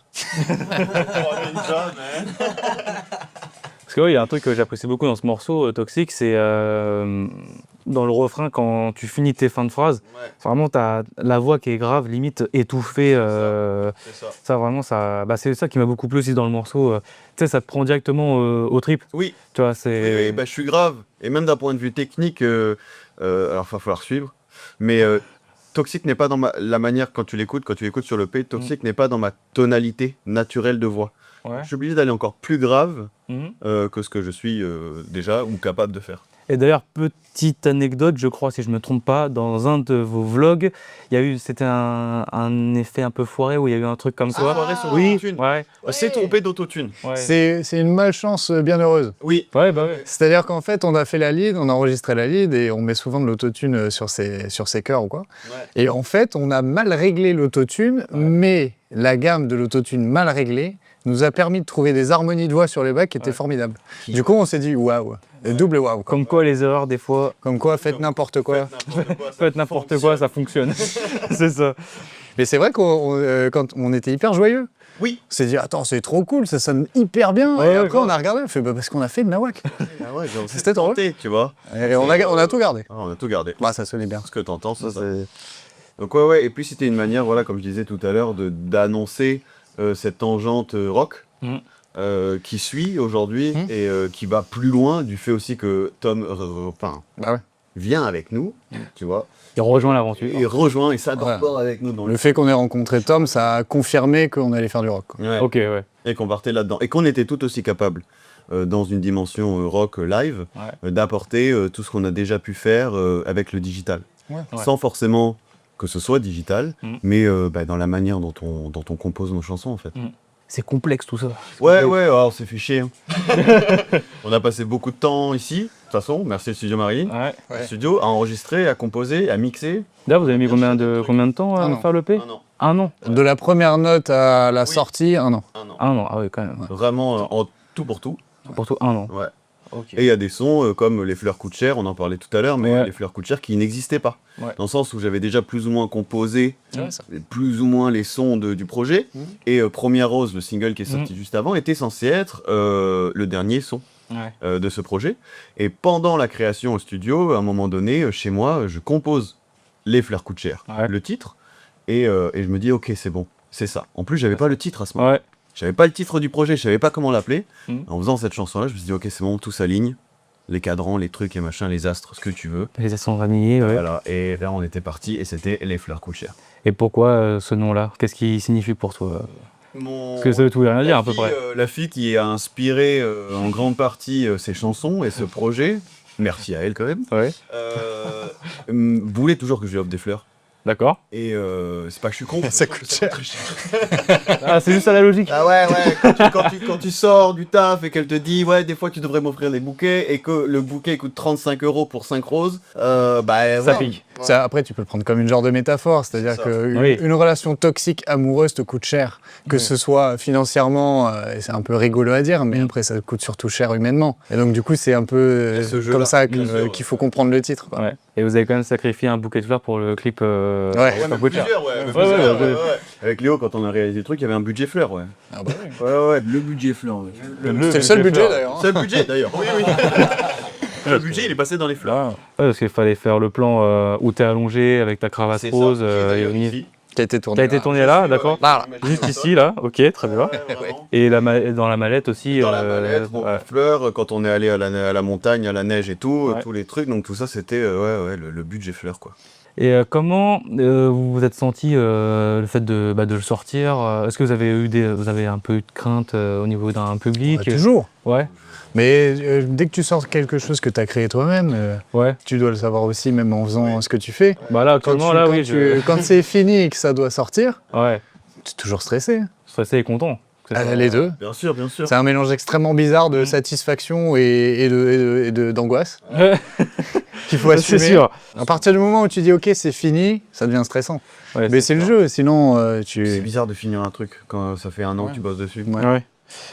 Speaker 2: Parce que oui, il y a un truc que j'apprécie beaucoup dans ce morceau Toxique, c'est dans le refrain quand tu finis tes fins de phrase, vraiment t'as la voix qui est grave, limite étouffée.
Speaker 1: C'est ça.
Speaker 2: Ça vraiment, c'est ça qui m'a beaucoup plu aussi dans le morceau. Tu sais, ça te prend directement aux tripes.
Speaker 1: Oui,
Speaker 2: Tu vois,
Speaker 1: oui,
Speaker 2: c'est.
Speaker 1: bah, je suis grave. Et même d'un point de vue technique, alors il va falloir suivre. Mais Toxic n'est pas dans la manière, quand tu l'écoutes sur le P, Toxic n'est pas dans ma tonalité naturelle de voix.
Speaker 2: Ouais.
Speaker 1: Je suis obligé d'aller encore plus grave
Speaker 2: Mhm.
Speaker 1: que ce que je suis déjà ou capable de faire.
Speaker 2: Et d'ailleurs, petite anecdote, je crois, si je me trompe pas, dans un de vos vlogs, c'était un effet un peu foiré où il y a eu un truc comme ça.
Speaker 1: Foiré sur
Speaker 2: Oui,
Speaker 1: l'autotune.
Speaker 2: ouais.
Speaker 1: C'est trompé d'autotune.
Speaker 2: Ouais.
Speaker 4: C'est une malchance bien heureuse.
Speaker 1: Oui.
Speaker 2: Ouais, bah ouais.
Speaker 4: C'est-à-dire qu'en fait, on a fait la lead, on a enregistré la lead et on met souvent de l'autotune sur ses chœurs ou quoi.
Speaker 1: Ouais.
Speaker 4: Et en fait, on a mal réglé l'autotune, mais la gamme de l'autotune mal réglée nous a permis de trouver des harmonies de voix sur les bacs qui étaient formidables. Du coup, on s'est dit waouh, double waouh.
Speaker 2: Comme quoi, les erreurs, des fois,
Speaker 4: Comme quoi, faites n'importe quoi.
Speaker 2: faites n'importe quoi, ça fonctionne. C'est ça.
Speaker 4: Mais c'est vrai quand on était hyper joyeux.
Speaker 1: Oui.
Speaker 4: On s'est dit, attends, c'est trop cool, ça sonne hyper bien.
Speaker 2: Ouais,
Speaker 4: et
Speaker 2: ouais,
Speaker 4: après,
Speaker 2: grave.
Speaker 4: on a regardé, on fait, parce qu'on a fait de nawak.
Speaker 1: Ah ouais, genre,
Speaker 4: C'était drôle.
Speaker 1: tenté, tu vois.
Speaker 4: Et on a tout gardé.
Speaker 1: Ah, on a tout gardé.
Speaker 4: Bah, ça sonnait bien.
Speaker 1: Ce que t'entends, c'est ça. Donc ouais, et puis c'était une manière, voilà, comme je disais tout à l'heure, d'annoncer cette tangente rock qui suit aujourd'hui et qui va plus loin du fait aussi que Tom
Speaker 4: Bah ouais.
Speaker 1: vient avec nous, tu vois,
Speaker 2: Il rejoint l'aventure.
Speaker 1: et rejoint et s'adore
Speaker 4: Ouais.
Speaker 1: fort avec nous dans
Speaker 4: Le fait qu'on ait rencontré Tom, ça a confirmé qu'on allait faire du rock, quoi.
Speaker 1: Ouais.
Speaker 2: Ok, ouais.
Speaker 1: Et qu'on partait là-dedans. Et qu'on était tout aussi capable, dans une dimension rock live, d'apporter tout ce qu'on a déjà pu faire avec le digital.
Speaker 4: Ouais.
Speaker 1: Sans forcément que ce soit digital, mais dans la manière dont on compose nos chansons, en fait.
Speaker 2: C'est complexe tout ça.
Speaker 1: Ouais, on s'est fait chier. Hein. On a passé beaucoup de temps ici, de toute façon, merci le studio Marilyn.
Speaker 2: Ouais.
Speaker 4: Ouais.
Speaker 1: Studio, à enregistrer, à composer, à mixer.
Speaker 2: D'ailleurs, vous avez mis combien de temps à
Speaker 4: Un an.
Speaker 2: faire le P?
Speaker 1: Un an.
Speaker 2: Un an.
Speaker 4: De la première note à la sortie, un an.
Speaker 1: Un an.
Speaker 2: Un an, ah oui, quand même.
Speaker 1: Vraiment, en tout pour tout.
Speaker 2: Pour tout, un an.
Speaker 1: Ouais.
Speaker 2: Ok.
Speaker 1: Et il y a des sons comme Les Fleurs coûtent cher, on en parlait tout à l'heure, mais
Speaker 2: Ouais.
Speaker 1: Les Fleurs coûtent cher qui n'existaient pas.
Speaker 2: Ouais.
Speaker 1: Dans le sens où j'avais déjà plus ou moins composé
Speaker 4: Ouais, ça.
Speaker 1: plus ou moins les sons du projet. Et Première Rose, le single qui est sorti juste avant, était censé être le dernier son
Speaker 2: Ouais.
Speaker 1: de ce projet. Et pendant la création au studio, à un moment donné, chez moi, je compose Les Fleurs coûtent cher,
Speaker 2: Ouais.
Speaker 1: le titre. Et je me dis, ok, c'est bon, c'est ça. En plus, j'avais pas le titre à ce moment.
Speaker 2: Ouais.
Speaker 1: J'avais pas le titre du projet, je savais pas comment l'appeler.
Speaker 2: Mhm.
Speaker 1: En faisant cette chanson-là, je me suis dit, ok, c'est bon, tout s'aligne. Les cadrans, les trucs et machin, les astres, ce que tu veux.
Speaker 2: Les accents familiers, ouais.
Speaker 1: Voilà, et là, on était parti et c'était Les Fleurs coûtent cher.
Speaker 2: Et pourquoi ce nom-là? Qu'est-ce qu'il signifie pour toi? Parce que ça veut tout et rien dire, à peu près.
Speaker 1: La fille qui a inspiré en grande partie ces chansons et ce projet, merci à elle quand même,
Speaker 2: Ouais.
Speaker 1: voulait toujours que je lui offre des fleurs.
Speaker 2: D'accord.
Speaker 1: Et c'est pas que je suis con.
Speaker 4: Ça coûte cher.
Speaker 1: très cher.
Speaker 2: Ah, c'est juste à la logique.
Speaker 1: Ah ouais, quand tu sors du taf et qu'elle te dit, ouais, des fois tu devrais m'offrir des bouquets et que le bouquet coûte 35 € pour 5 roses,
Speaker 2: Ça
Speaker 1: voilà.
Speaker 2: pique.
Speaker 4: Ça, après, tu peux le prendre comme une genre de métaphore, c'est-à-dire
Speaker 1: C'est ça.
Speaker 4: qu'une
Speaker 2: Oui.
Speaker 4: une relation toxique amoureuse te coûte cher, que ce soit financièrement, et c'est un peu rigolo à dire, mais après ça coûte surtout cher humainement. Et donc du coup, c'est un peu
Speaker 1: ce jeu-là,
Speaker 4: comme ça
Speaker 1: bien sûr.
Speaker 4: qu'il faut comprendre le titre, quoi.
Speaker 2: Ouais. Et vous avez quand même sacrifié un bouquet de fleurs pour le clip
Speaker 4: Ouais.
Speaker 2: ça coûte cher.
Speaker 1: Ouais. Avec Léo, quand on a réalisé le truc, il y avait un budget fleur, ouais.
Speaker 4: Ah bah oui.
Speaker 1: Ouais.
Speaker 5: Le budget fleur. Ouais.
Speaker 4: C'était le seul budget d'ailleurs.
Speaker 1: C'est le budget d'ailleurs. Oui. Le budget, il est passé dans les fleurs.
Speaker 2: Ouais, parce qu'il fallait faire le plan où t'es allongé avec ta cravate
Speaker 1: C'est ça,
Speaker 2: rose.
Speaker 1: qui est d'ailleurs
Speaker 2: et
Speaker 1: ici.
Speaker 4: Qui a été tourné.
Speaker 2: T'as été tourné là, d'accord.
Speaker 4: Là,
Speaker 2: Juste ici, là, ok, très bien.
Speaker 1: Ouais, vraiment.
Speaker 2: Et dans la mallette aussi.
Speaker 1: Dans la mallette,
Speaker 2: ouais.
Speaker 1: fleurs, quand on est allé à la montagne, à la neige et tout,
Speaker 2: Ouais.
Speaker 1: tous les trucs, donc tout ça c'était le budget fleurs quoi.
Speaker 2: Et comment vous vous êtes senti le fait de le sortir Est-ce que vous avez un peu eu de crainte au niveau d'un public
Speaker 4: toujours.
Speaker 2: Ouais,
Speaker 4: Mais dès que tu sors quelque chose que tu as créé toi-même,
Speaker 2: ouais.
Speaker 4: tu dois le savoir aussi, même en faisant ce que tu fais.
Speaker 2: Bah là, actuellement, là, oui.
Speaker 4: Quand c'est fini et que ça doit sortir,
Speaker 2: Ouais,
Speaker 4: tu es toujours stressé.
Speaker 2: stressé et content. C'est ça.
Speaker 4: Les deux.
Speaker 1: Bien sûr.
Speaker 4: C'est un mélange extrêmement bizarre de satisfaction et d'angoisse qu'il faut assumer.
Speaker 2: C'est sûr.
Speaker 4: À partir du moment où tu dis ok, c'est fini, ça devient stressant.
Speaker 2: Ouais,
Speaker 4: Mais c'est le jeu, sinon
Speaker 1: C'est
Speaker 4: tu.
Speaker 1: bizarre de finir un truc quand ça fait un an que tu bosses dessus.
Speaker 4: Ouais.
Speaker 2: Ouais.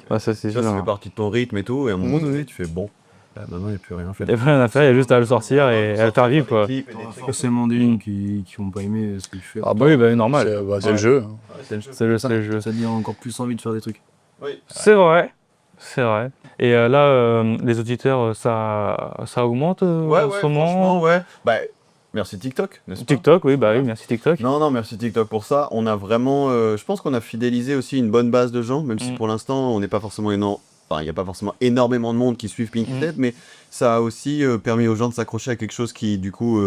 Speaker 2: Bah, ça, c'est
Speaker 1: Ça
Speaker 2: sûr.
Speaker 1: fait partie de ton rythme et tout, et à un moment donné tu fais bon, là, maintenant il n'y a plus rien à faire.
Speaker 2: Il n'y a plus rien à faire, il y a juste à le sortir et à le faire vivre, quoi.
Speaker 5: Pas seulement des gens qui n'ont pas aimé ce que je fais.
Speaker 2: Ah bah oui, bah normal.
Speaker 4: C'est le jeu.
Speaker 2: C'est le jeu.
Speaker 5: Ça donne encore plus envie de faire des trucs.
Speaker 2: C'est vrai. C'est vrai. Et là, les auditeurs, ça augmente en ce moment.
Speaker 1: Franchement, ouais. Bah, merci TikTok, n'est-ce pas?
Speaker 2: TikTok, oui, bah oui, merci TikTok.
Speaker 1: Non, merci TikTok pour ça. On a vraiment, je pense qu'on a fidélisé aussi une bonne base de gens, même si pour l'instant on n'est pas forcément il n'y a pas forcément énormément de monde qui suivent Pinky Dead, mais ça a aussi permis aux gens de s'accrocher à quelque chose qui du coup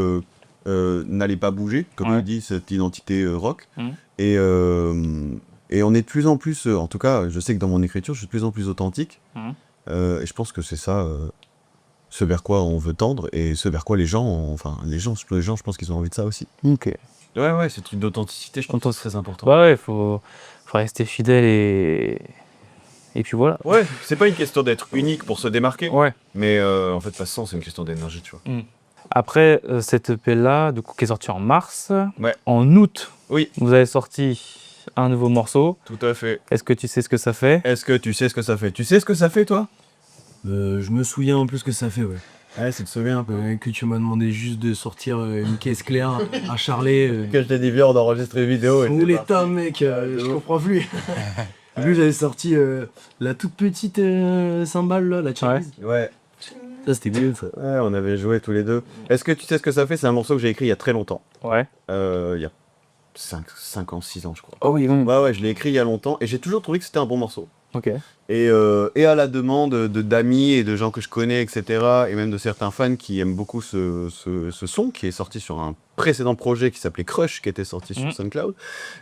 Speaker 1: n'allait pas bouger, comme
Speaker 2: Ouais.
Speaker 1: il dit, cette identité rock.
Speaker 2: Mhm.
Speaker 1: Et on est de plus en plus, en tout cas, je sais que dans mon écriture, je suis de plus en plus authentique.
Speaker 2: Mhm.
Speaker 1: Et je pense que c'est ça, ce vers quoi on veut tendre, et ce vers quoi les gens, je pense qu'ils ont envie de ça aussi.
Speaker 2: Ok.
Speaker 1: Ouais, ce truc d'authenticité, je pense que c'est très important.
Speaker 2: Bah ouais, faut rester fidèle et puis voilà.
Speaker 1: Ouais, c'est pas une question d'être unique pour se démarquer,
Speaker 2: Ouais.
Speaker 1: mais en fait, de toute façon, c'est une question d'énergie, tu vois.
Speaker 2: Après cette EP-là, du coup, qui est sortie en mars,
Speaker 1: Ouais.
Speaker 2: en août,
Speaker 1: Oui.
Speaker 2: vous avez sorti un nouveau morceau.
Speaker 1: Tout à fait.
Speaker 2: Est-ce que tu sais ce que ça fait?
Speaker 1: Est-ce que tu sais ce que ça fait? Tu sais ce que ça fait, toi?
Speaker 5: Je me souviens un peu ce que ça fait, ouais.
Speaker 1: Ouais, c'est de se souvenir un peu.
Speaker 5: Que tu m'as demandé juste de sortir une caisse claire à Charlet.
Speaker 1: Que je t'ai dit, viens, on enregistre une vidéo.
Speaker 5: Où les tomes, mec, je comprends plus. Lui, j'avais sorti la toute petite cymbale, là, la Chinese.
Speaker 1: Ouais.
Speaker 5: Ça, c'était bien, ça.
Speaker 1: Ouais, on avait joué tous les deux. Est-ce que tu sais ce que ça fait? C'est un morceau que j'ai écrit il y a très longtemps.
Speaker 2: Ouais.
Speaker 1: Il y a 5 ans, 6 ans, je crois.
Speaker 2: Oh oui, oui.
Speaker 1: Ouais, je l'ai écrit il y a longtemps et j'ai toujours trouvé que c'était un bon morceau.
Speaker 2: Ok.
Speaker 1: Et à la demande d'amis et de gens que je connais, etc., et même de certains fans qui aiment beaucoup ce son, qui est sorti sur un précédent projet qui s'appelait Crush, qui était sorti sur SoundCloud,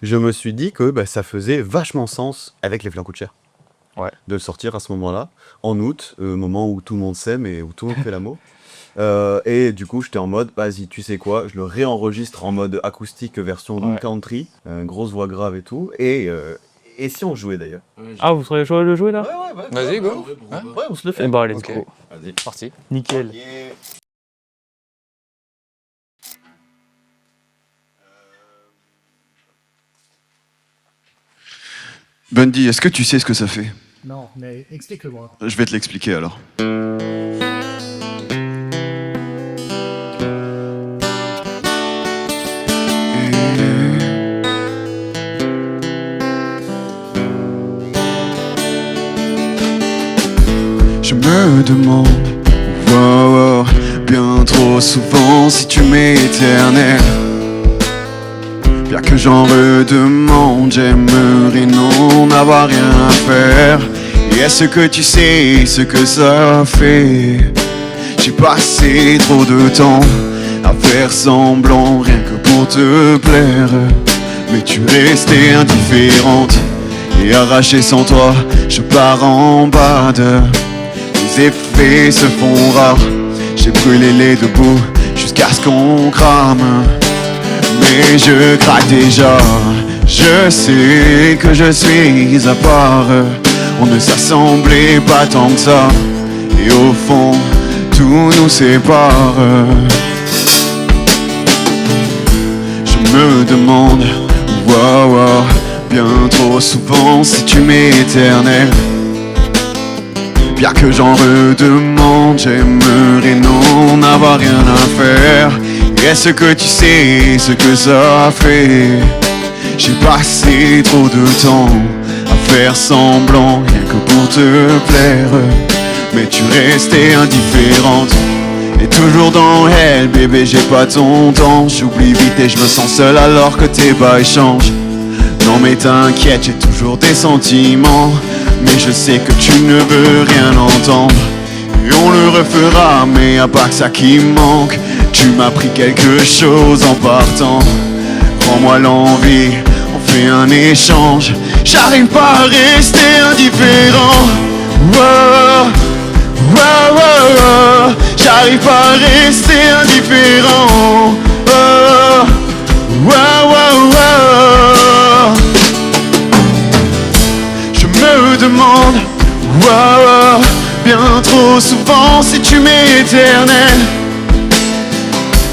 Speaker 1: je me suis dit que ça faisait vachement sens avec les Flancs Coups de Chair.
Speaker 2: Ouais.
Speaker 1: De le sortir à ce moment-là, en août, moment où tout le monde s'aime et où tout le monde fait l'amour. Et du coup, j'étais en mode, vas-y, tu sais quoi, je le réenregistre en mode acoustique version
Speaker 2: Ouais.
Speaker 1: country, grosse voix grave et tout, et si on jouait d'ailleurs?
Speaker 2: Ah, vous seriez chaud de le jouer là?
Speaker 4: Vas-y, go.
Speaker 1: Ouais, on se le fait.
Speaker 2: Eh bah, let's
Speaker 4: Ok.
Speaker 2: go.
Speaker 1: Vas-y.
Speaker 4: Parti.
Speaker 2: Nickel.
Speaker 6: Bundy, est-ce que tu sais ce que ça fait?
Speaker 3: Non, mais explique-le-moi.
Speaker 6: Je vais te l'expliquer alors. Je me demande, wow, bien trop souvent si tu m'es éternel. Bien que j'en redemande, j'aimerais non avoir rien à faire. Et est-ce que tu sais ce que ça fait? J'ai passé trop de temps à faire semblant, rien que pour te plaire. Mais tu restais indifférente et arraché sans toi, je pars en bad. Les effets se font rares, j'ai brûlé les deux bouts jusqu'à ce qu'on crame. Mais je craque déjà, je sais que je suis à part. On ne s'assemblait pas tant que ça, et au fond, tout nous sépare. Je me demande, wow, bien trop souvent si tu m'es éternel. Bien que j'en redemande, j'aimerais non avoir rien à faire. Est-ce que tu sais ce que ça fait? J'ai passé trop de temps à faire semblant, rien que pour te plaire. Mais tu restais indifférente et toujours dans elle, bébé, j'ai pas ton temps. J'oublie vite et je me sens seul alors que tes bails changent. Non mais t'inquiète, j'ai toujours des sentiments, mais je sais que tu ne veux rien entendre. Et on le refera, mais y'a pas que ça qui me manque. Tu m'as pris quelque chose en partant. Prends-moi l'envie, on fait un échange. J'arrive pas à rester indifférent. Wow, wow, wow, wow. J'arrive pas à rester indifférent. Oh, wow, wow, wow. Je me demande, wow, bien trop souvent si tu m'es éternel.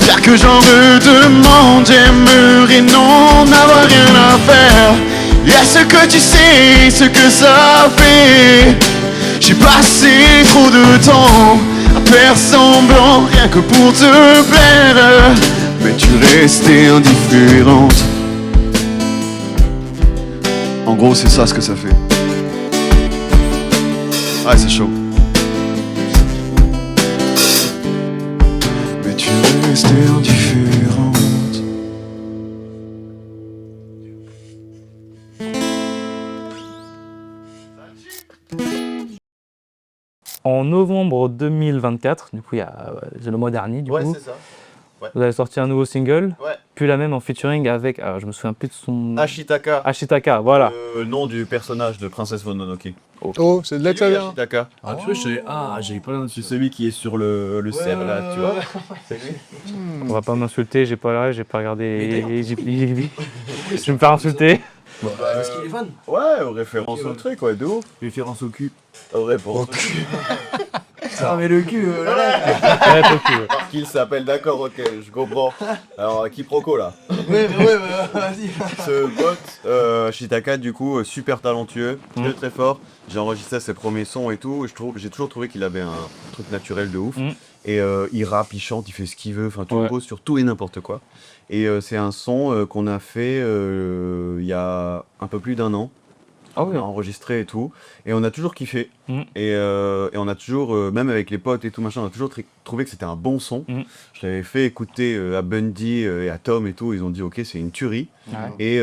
Speaker 6: Faire que j'en redemande, j'aimerais non n'avoir rien à faire. Est-ce que tu sais ce que ça fait? J'ai passé trop de temps à faire semblant, rien que pour te plaire. Mais tu restais indifférente. En gros, c'est ça ce que ça fait. Ah, c'est chaud. Mais tu restais indifférente.
Speaker 2: En novembre 2024, du coup, c'est le mois dernier, du coup,
Speaker 1: ça.
Speaker 2: vous avez sorti un nouveau single,
Speaker 1: Ouais.
Speaker 2: puis la même en featuring avec, alors je me souviens plus de son...
Speaker 1: Ashitaka.
Speaker 2: Ashitaka, voilà.
Speaker 1: Le nom du personnage de Princesse Mononoke.
Speaker 4: Oh, c'est de là que ça vient.
Speaker 1: Ashitaka.
Speaker 5: Ah, tu vois, j'avais pas
Speaker 1: C'est celui qui est sur le cerf là, tu vois.
Speaker 2: On va pas m'insulter, j'ai pas l'âge, j'ai pas regardé
Speaker 5: Mais
Speaker 2: les Ghibli. Je vais me faire insulter.
Speaker 5: Parce qu'il est fan.
Speaker 1: Ouais, aux références au truc, ouais, de ouf.
Speaker 5: Référence au cul.
Speaker 1: Aux références.
Speaker 5: Ah, mais le cul, là, là.
Speaker 2: Ouais, toi, tu veux.
Speaker 1: Parce qu'il s'appelle, d'accord, ok, je comprends. Alors, quiproquo là.
Speaker 5: Ouais, vas-y.
Speaker 1: Ce bot, Ashitaka, du coup, super talentueux, très très fort. J'ai enregistré ses premiers sons et tout. J'ai toujours trouvé qu'il avait un truc naturel de ouf. Et il rappe, il chante, il fait ce qu'il veut, enfin tout pose sur tout et n'importe quoi. Et c'est un son qu'on a fait il y a un peu plus d'1 an.
Speaker 2: Ah
Speaker 1: On
Speaker 2: oui.
Speaker 1: a enregistré et tout. Et on a toujours kiffé.
Speaker 2: Mm.
Speaker 1: Et on a toujours, même avec les potes et tout machin, on a toujours trouvé que c'était un bon son.
Speaker 2: Mm.
Speaker 1: Je l'avais fait écouter à Bundy et à Tom et tout. Ils ont dit ok, c'est une tuerie.
Speaker 2: Ouais.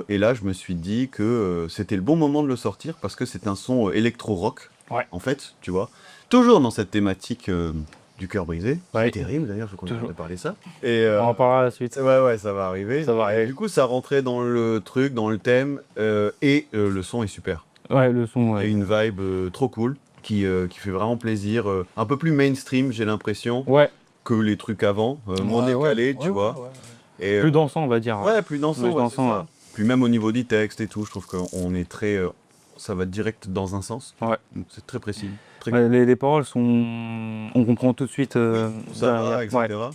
Speaker 1: Et là, je me suis dit que c'était le bon moment de le sortir parce que c'est un son électro-rock.
Speaker 2: Ouais.
Speaker 1: En fait, tu vois. Toujours dans cette thématique du cœur brisé.
Speaker 2: Ouais.
Speaker 1: C'est terrible d'ailleurs, je continue
Speaker 2: Toujours.
Speaker 1: de parler ça. Et,
Speaker 2: On en parlera à la suite.
Speaker 1: ouais, ça va arriver.
Speaker 2: Ça va arriver.
Speaker 1: Et du coup, ça rentrait dans le truc, dans le thème. Et le son est super.
Speaker 2: Ouais, le son,
Speaker 1: Et
Speaker 2: ouais.
Speaker 1: une vibe trop cool qui fait vraiment plaisir. Un peu plus mainstream, j'ai l'impression,
Speaker 2: Ouais,
Speaker 1: que les trucs avant. Moins décalé, tu vois. Et,
Speaker 2: plus dansant, on va dire.
Speaker 1: ouais, plus dansant.
Speaker 2: Plus
Speaker 1: ouais,
Speaker 2: dansant,
Speaker 1: c'est ça.
Speaker 2: ouais.
Speaker 1: Puis même au niveau du texte et tout, je trouve qu'on est très... ça va direct dans un sens.
Speaker 2: Ouais.
Speaker 1: Donc c'est très précis. Très
Speaker 2: Ouais, les paroles sont... On comprend tout de suite.
Speaker 1: ça
Speaker 2: derrière.
Speaker 1: va, etc.
Speaker 2: Ouais.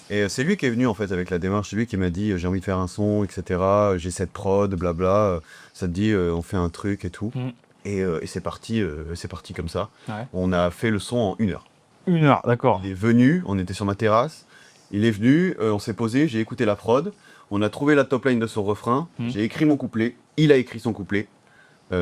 Speaker 1: Et c'est lui qui est venu en fait avec la démarche, c'est lui qui m'a dit j'ai envie de faire un son, etc. J'ai cette prod, blabla. Ça te dit on fait un truc et tout.
Speaker 2: Mm.
Speaker 1: Et c'est parti comme ça.
Speaker 2: Ouais.
Speaker 1: On a fait le son en 1 heure.
Speaker 2: 1 heure, d'accord.
Speaker 1: Il est venu, on était sur ma terrasse. Il est venu, on s'est posé, j'ai écouté la prod. On a trouvé la top line de son refrain.
Speaker 2: Mm.
Speaker 1: J'ai écrit mon couplet. Il a écrit son couplet.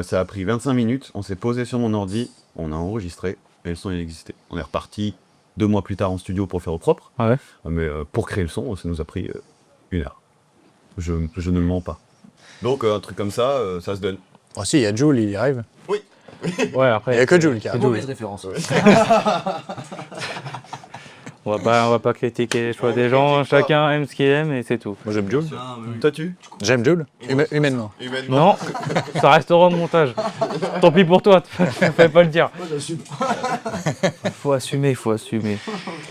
Speaker 1: Ça a pris 25 minutes. On s'est posé sur mon ordi. On a enregistré. Et le son, il existait. On est reparti 2 mois plus tard en studio pour faire au propre.
Speaker 2: Ah ouais.
Speaker 1: Mais pour créer le son, ça nous a pris 1 heure. Je ne mens pas. Donc un truc comme ça, ça se donne.
Speaker 4: Oh si, il y a Jules, il y arrive.
Speaker 2: Ouais,
Speaker 4: Il
Speaker 2: après.
Speaker 4: n'y a que Jules qui arrive.
Speaker 5: Mauvaise référence.
Speaker 2: On va pas critiquer les choix des gens. Chacun aime ce qu'il aime et c'est tout.
Speaker 4: Moi j'aime Jules.
Speaker 1: Toi tu
Speaker 4: J'aime Jules, humainement.
Speaker 2: Non, ça restera au montage. Tant pis pour toi, fallait pas le dire.
Speaker 5: Moi, j'assume.
Speaker 2: Faut assumer, faut assumer.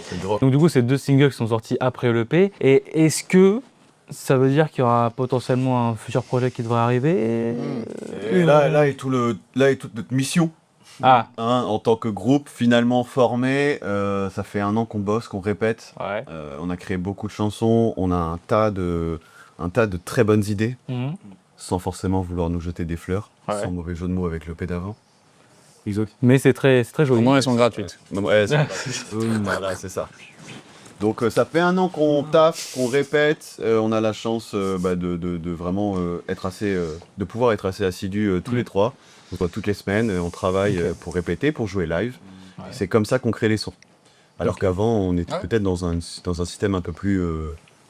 Speaker 1: C'est drôle.
Speaker 2: Donc du coup, c'est 2 singles qui sont sortis après l'EP. Et est-ce que ça veut dire qu'il y aura potentiellement un futur projet qui devrait arriver
Speaker 1: Et là est toute notre mission.
Speaker 2: Ah,
Speaker 1: Hein, en tant que groupe finalement formé, ça fait 1 an qu'on bosse, qu'on répète.
Speaker 2: ouais.
Speaker 1: On a créé beaucoup de chansons, on a un tas de très bonnes idées,
Speaker 2: Mhm.
Speaker 1: sans forcément vouloir nous jeter des fleurs,
Speaker 2: Ouais.
Speaker 1: sans mauvais jeu de mots avec le P d'avant.
Speaker 2: Mais c'est très
Speaker 4: Au
Speaker 2: joli.
Speaker 4: moins elles sont gratuites.
Speaker 1: Ouais, c'est voilà, c'est ça. Donc ça fait 1 an qu'on taffe, qu'on répète. On a la chance de vraiment être assez, de pouvoir être assez assidus tous les 3. On se voit toutes les semaines, on travaille pour répéter, pour jouer live.
Speaker 2: Ouais.
Speaker 1: C'est comme ça qu'on crée les sons. Alors qu'avant, on était peut-être dans un système un peu plus...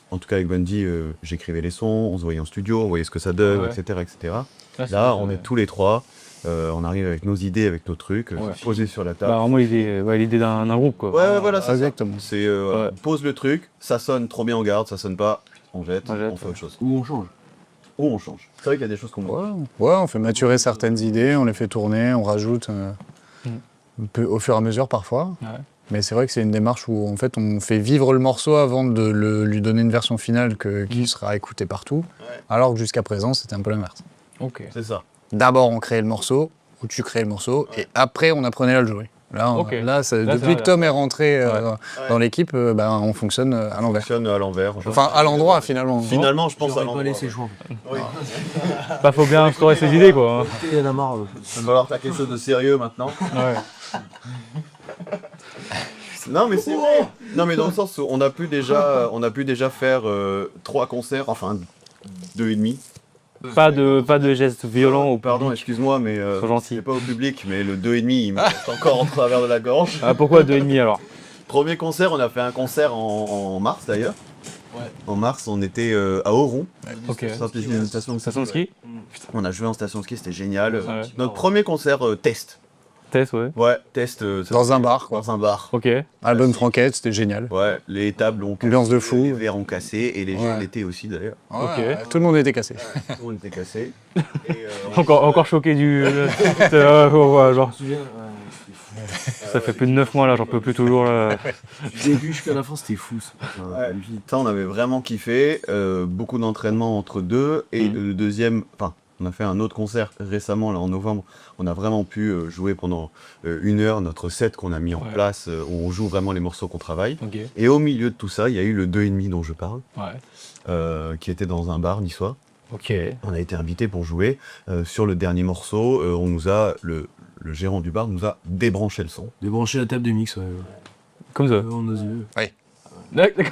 Speaker 1: en tout cas avec Bundy, j'écrivais les sons, on se voyait en studio, on voyait ce que ça donne,
Speaker 2: Ouais.
Speaker 1: etc. etc.
Speaker 2: Ah, c'est
Speaker 1: Là,
Speaker 2: bien,
Speaker 1: on
Speaker 2: ouais.
Speaker 1: est tous les 3. On arrive avec nos idées, avec nos trucs, posés sur la table.
Speaker 2: Bah, vraiment l'idée d'un groupe, quoi.
Speaker 1: Ouais, voilà, c'est ça.
Speaker 4: Exactement.
Speaker 1: C'est on pose le truc, ça sonne trop bien, on garde, ça sonne pas, on jette, on fait autre chose.
Speaker 5: Ou on change.
Speaker 1: Ou on change. C'est vrai qu'il y a des choses qu'on
Speaker 4: Ouais, on fait maturer certaines idées, on les fait tourner, on rajoute un peu au fur et à mesure parfois.
Speaker 2: Ouais.
Speaker 4: Mais c'est vrai que c'est une démarche où en fait on fait vivre le morceau avant de lui donner une version finale qui sera écoutée partout. Alors que jusqu'à présent c'était un peu l'inverse.
Speaker 2: Ok.
Speaker 1: C'est ça.
Speaker 4: D'abord on créait le morceau, ou tu créais le morceau, et après on apprenait à le jouer. Là,
Speaker 2: Ok.
Speaker 4: là,
Speaker 2: c'est
Speaker 4: depuis
Speaker 2: vrai,
Speaker 4: que Tom est rentré
Speaker 2: Ouais.
Speaker 4: dans l'équipe, on fonctionne à
Speaker 1: On
Speaker 4: l'envers.
Speaker 1: fonctionne à l'envers.
Speaker 4: Enfin à l'endroit finalement.
Speaker 1: Finalement, je pense à
Speaker 5: J'aurais pas
Speaker 1: l'endroit.
Speaker 5: laissé le choix.
Speaker 2: Bah, faut bien instaurer ses idées, quoi. hein.
Speaker 5: Il y en a marre.
Speaker 1: Il va falloir faire quelque chose de sérieux maintenant.
Speaker 2: Ouais.
Speaker 1: Non mais c'est vrai. Non mais dans le sens où on a pu déjà faire 3 concerts, enfin 2 et demi.
Speaker 2: Pas de gestes violents ou
Speaker 1: Pardon, excuse-moi, mais
Speaker 2: Sois gentil.
Speaker 1: c'est pas au public, mais le 2 et demi, il me reste encore en travers de la gorge.
Speaker 2: Ah, pourquoi 2,5 alors?
Speaker 1: Premier concert, on a fait un concert en mars d'ailleurs.
Speaker 5: Ouais.
Speaker 1: En mars, on était à Auron.
Speaker 2: Ok.
Speaker 1: Station
Speaker 2: Station de ski?
Speaker 1: On a joué en station de ski, c'était génial.
Speaker 2: Ouais.
Speaker 1: Notre premier concert test.
Speaker 2: Test, ouais.
Speaker 1: Ouais, test.
Speaker 4: Dans un bar, quoi.
Speaker 1: Dans un bar.
Speaker 2: Ok.
Speaker 4: Album Franquette, c'était génial.
Speaker 1: Ouais, les tables ont
Speaker 4: Ambiance de
Speaker 1: cassé,
Speaker 4: fou.
Speaker 1: les verres ont cassé et les gens
Speaker 4: Ouais.
Speaker 1: l'étaient aussi d'ailleurs.
Speaker 4: Ouais, tout le monde était cassé.
Speaker 1: Tout le monde était cassé. Et,
Speaker 2: Encore choqué du. ouais, genre,
Speaker 5: Je me souviens,
Speaker 2: ça fait plus de 9 mois là, j'en peux plus toujours là.
Speaker 5: du début jusqu'à la fin, c'était fou. Ça.
Speaker 1: ouais, putain, on avait vraiment kiffé. Beaucoup d'entraînement entre deux. Et le deuxième, enfin, on a fait un autre concert récemment, là en novembre. On a vraiment pu jouer pendant 1 heure notre set qu'on a mis en place, où on joue vraiment les morceaux qu'on travaille.
Speaker 2: Ok.
Speaker 1: Et au milieu de tout ça, il y a eu le 2,5 dont je parle,
Speaker 2: Ouais.
Speaker 1: qui était dans un bar niçois.
Speaker 2: Ok.
Speaker 1: On a été invité pour jouer. Sur le dernier morceau, on nous a le gérant du bar nous a débranché le son.
Speaker 5: Débrancher la table de mix, ouais.
Speaker 2: Comme ça.
Speaker 5: On a vu.
Speaker 2: D'accord.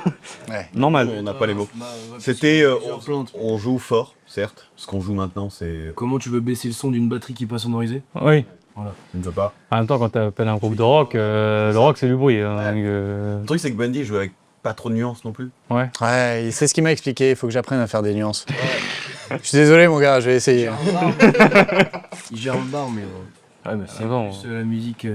Speaker 4: Ouais.
Speaker 2: Normal.
Speaker 1: On n'a pas les mots.
Speaker 5: Bah,
Speaker 1: C'était,
Speaker 5: plusieurs plaintes.
Speaker 1: on joue fort, certes. Ce qu'on joue maintenant, c'est...
Speaker 5: Comment tu veux baisser le son d'une batterie qui est pas sonorisée?
Speaker 2: Oui.
Speaker 1: Je ne veux pas.
Speaker 2: En même temps, quand t'appelles un groupe de rock, le rock c'est du bruit. Hein, donc,
Speaker 1: Le truc, c'est que Bundy joue avec pas trop de nuances non plus.
Speaker 2: ouais.
Speaker 4: Ouais, c'est ce qu'il m'a expliqué, il faut que j'apprenne à faire des nuances. Je suis désolé mon gars, je vais essayer.
Speaker 5: Il gère le bar, mais
Speaker 2: Ouais, mais c'est bon.
Speaker 5: juste la musique.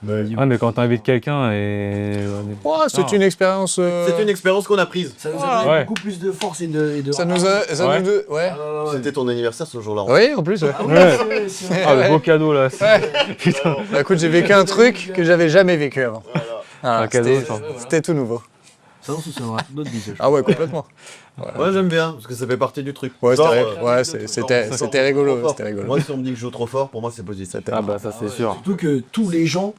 Speaker 2: Ouais, mais quand t'invites quelqu'un et.
Speaker 4: Ouais, c'est une expérience...
Speaker 1: C'est une expérience qu'on a prise.
Speaker 5: Ça nous a donné
Speaker 2: Ouais.
Speaker 5: beaucoup plus de force et de.
Speaker 4: Ça nous a... Ça
Speaker 2: Ouais.
Speaker 4: nous... Ouais.
Speaker 1: C'était ton anniversaire ce jour-là.
Speaker 4: Oui, en plus, ouais.
Speaker 2: Ouais. Ah, le beau cadeau là. Putain.
Speaker 4: Bah, écoute, j'ai vécu un truc que j'avais jamais vécu avant. Voilà,
Speaker 2: Un cadeau, ça.
Speaker 4: c'était tout nouveau.
Speaker 5: Ça, c'est un autre vie, ça.
Speaker 4: Ah ouais, complètement.
Speaker 1: Ouais, j'aime bien, parce que ça fait partie du truc.
Speaker 4: Ouais,
Speaker 1: Genre,
Speaker 4: c'était rigolo,
Speaker 1: trop
Speaker 4: c'était
Speaker 1: fort.
Speaker 4: rigolo.
Speaker 1: Moi, si on me dit que je joue trop fort, pour moi, c'est positif.
Speaker 2: Ah, bah ça c'est sûr.
Speaker 5: Surtout que tous les gens,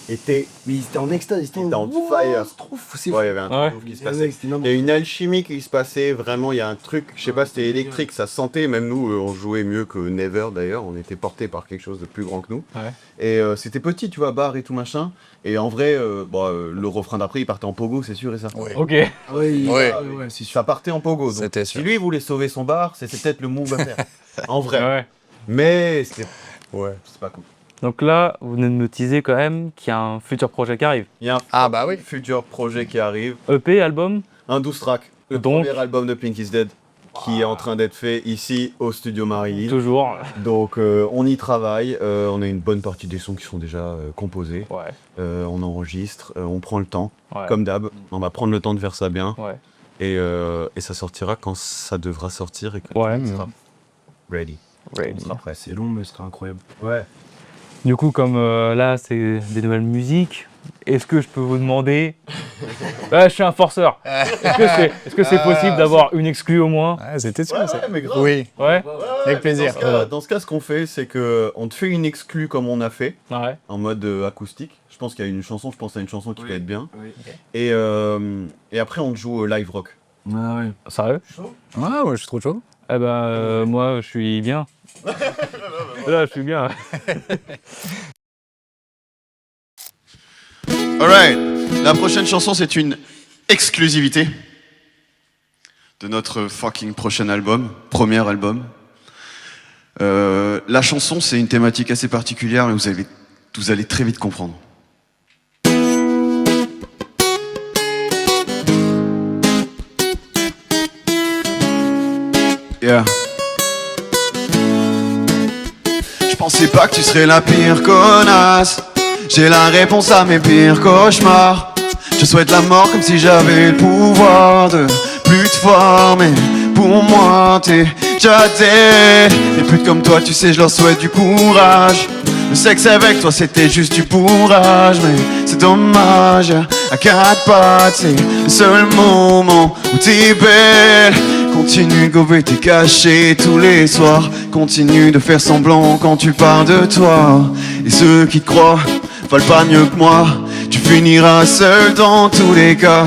Speaker 1: Était...
Speaker 5: mais ils étaient en extase, ils étaient
Speaker 1: Ils étaient on fire.
Speaker 5: C'est trop fou, c'est
Speaker 1: Ouais, il y avait un
Speaker 2: Ouais.
Speaker 1: truc qui se
Speaker 5: fou.
Speaker 1: passait.
Speaker 5: C'était
Speaker 1: Il
Speaker 5: n'importe
Speaker 1: y a une alchimie qui se passait, vraiment, il y a un truc, je sais pas, c'était électrique, ça sentait, même nous, on jouait mieux que Never d'ailleurs, on était portés par quelque chose de plus grand que nous.
Speaker 2: Ouais.
Speaker 1: Et c'était petit, tu vois, bar et tout machin, et en vrai, le refrain d'après, il partait en pogo, c'est sûr et ça.
Speaker 4: Oui.
Speaker 2: Ok.
Speaker 5: Ah ouais,
Speaker 4: Ouais.
Speaker 5: c'est sûr.
Speaker 1: Ça partait en pogo, donc
Speaker 4: C'était
Speaker 1: si
Speaker 4: sûr.
Speaker 1: lui voulait sauver son bar, c'était peut-être le move à faire, en vrai.
Speaker 2: Ouais.
Speaker 1: Mais c'était
Speaker 4: Ouais.
Speaker 1: pas cool.
Speaker 2: Donc là, vous venez de me teaser quand même qu'il y a un futur projet qui arrive.
Speaker 1: Il y a un
Speaker 4: Ah bah oui.
Speaker 1: futur projet qui arrive,
Speaker 2: EP, album.
Speaker 1: un 12 track, le
Speaker 2: Donc-
Speaker 1: premier album de Pink is Dead, qui est en train d'être fait ici au studio Marie-Hill.
Speaker 2: Toujours.
Speaker 1: Donc on y travaille, on a une bonne partie des sons qui sont déjà composés,
Speaker 2: Ouais.
Speaker 1: on enregistre, on prend le temps,
Speaker 2: Ouais.
Speaker 1: comme d'hab, on va prendre le temps de faire ça bien,
Speaker 2: Ouais.
Speaker 1: et ça sortira quand ça devra sortir et que
Speaker 2: Ouais.
Speaker 1: ça sera ready.
Speaker 2: Ready.
Speaker 1: On sera prêt.
Speaker 5: C'est long, mais ce sera incroyable.
Speaker 1: Ouais.
Speaker 2: Du coup, comme là, c'est des nouvelles musiques, est-ce que je peux vous demander... Là, je suis un forceur. Est-ce que c'est possible d'avoir une exclue au moins?
Speaker 4: Ouais, c'était sûr.
Speaker 1: Ouais,
Speaker 4: ça.
Speaker 1: mais grave.
Speaker 4: Oui,
Speaker 2: Ouais.
Speaker 4: avec plaisir.
Speaker 1: Dans ce cas, ce qu'on fait, c'est que on te fait une exclue comme on a fait,
Speaker 2: Ouais.
Speaker 1: en mode acoustique. Je pense qu'il y a une chanson, je pense à une chanson qui
Speaker 5: Oui.
Speaker 1: peut être bien.
Speaker 5: Oui.
Speaker 1: Et après, on te joue live rock.
Speaker 5: Ah ouais.
Speaker 2: Sérieux?
Speaker 4: Ah ouais, je suis trop chaud.
Speaker 2: Eh ben, moi, je suis bien. Là, je suis bien.
Speaker 6: Alright, la prochaine chanson c'est une exclusivité de notre fucking prochain album, premier album. La chanson, c'est une thématique assez particulière, mais vous allez très vite comprendre. Yeah. Je pensais pas que tu serais la pire connasse. J'ai la réponse à mes pires cauchemars. Je souhaite la mort comme si j'avais le pouvoir de plus te former. Pour moi t'es déjà dead. Les putes comme toi tu sais je leur souhaite du courage. Le sexe avec toi c'était juste du bourrage. Mais c'est dommage, à quatre pattes c'est le seul moment où t'es belle. Continue de gober tes cachets tous les soirs. Continue de faire semblant quand tu parles de toi. Et ceux qui te croient valent pas mieux que moi. Tu finiras seul dans tous les cas.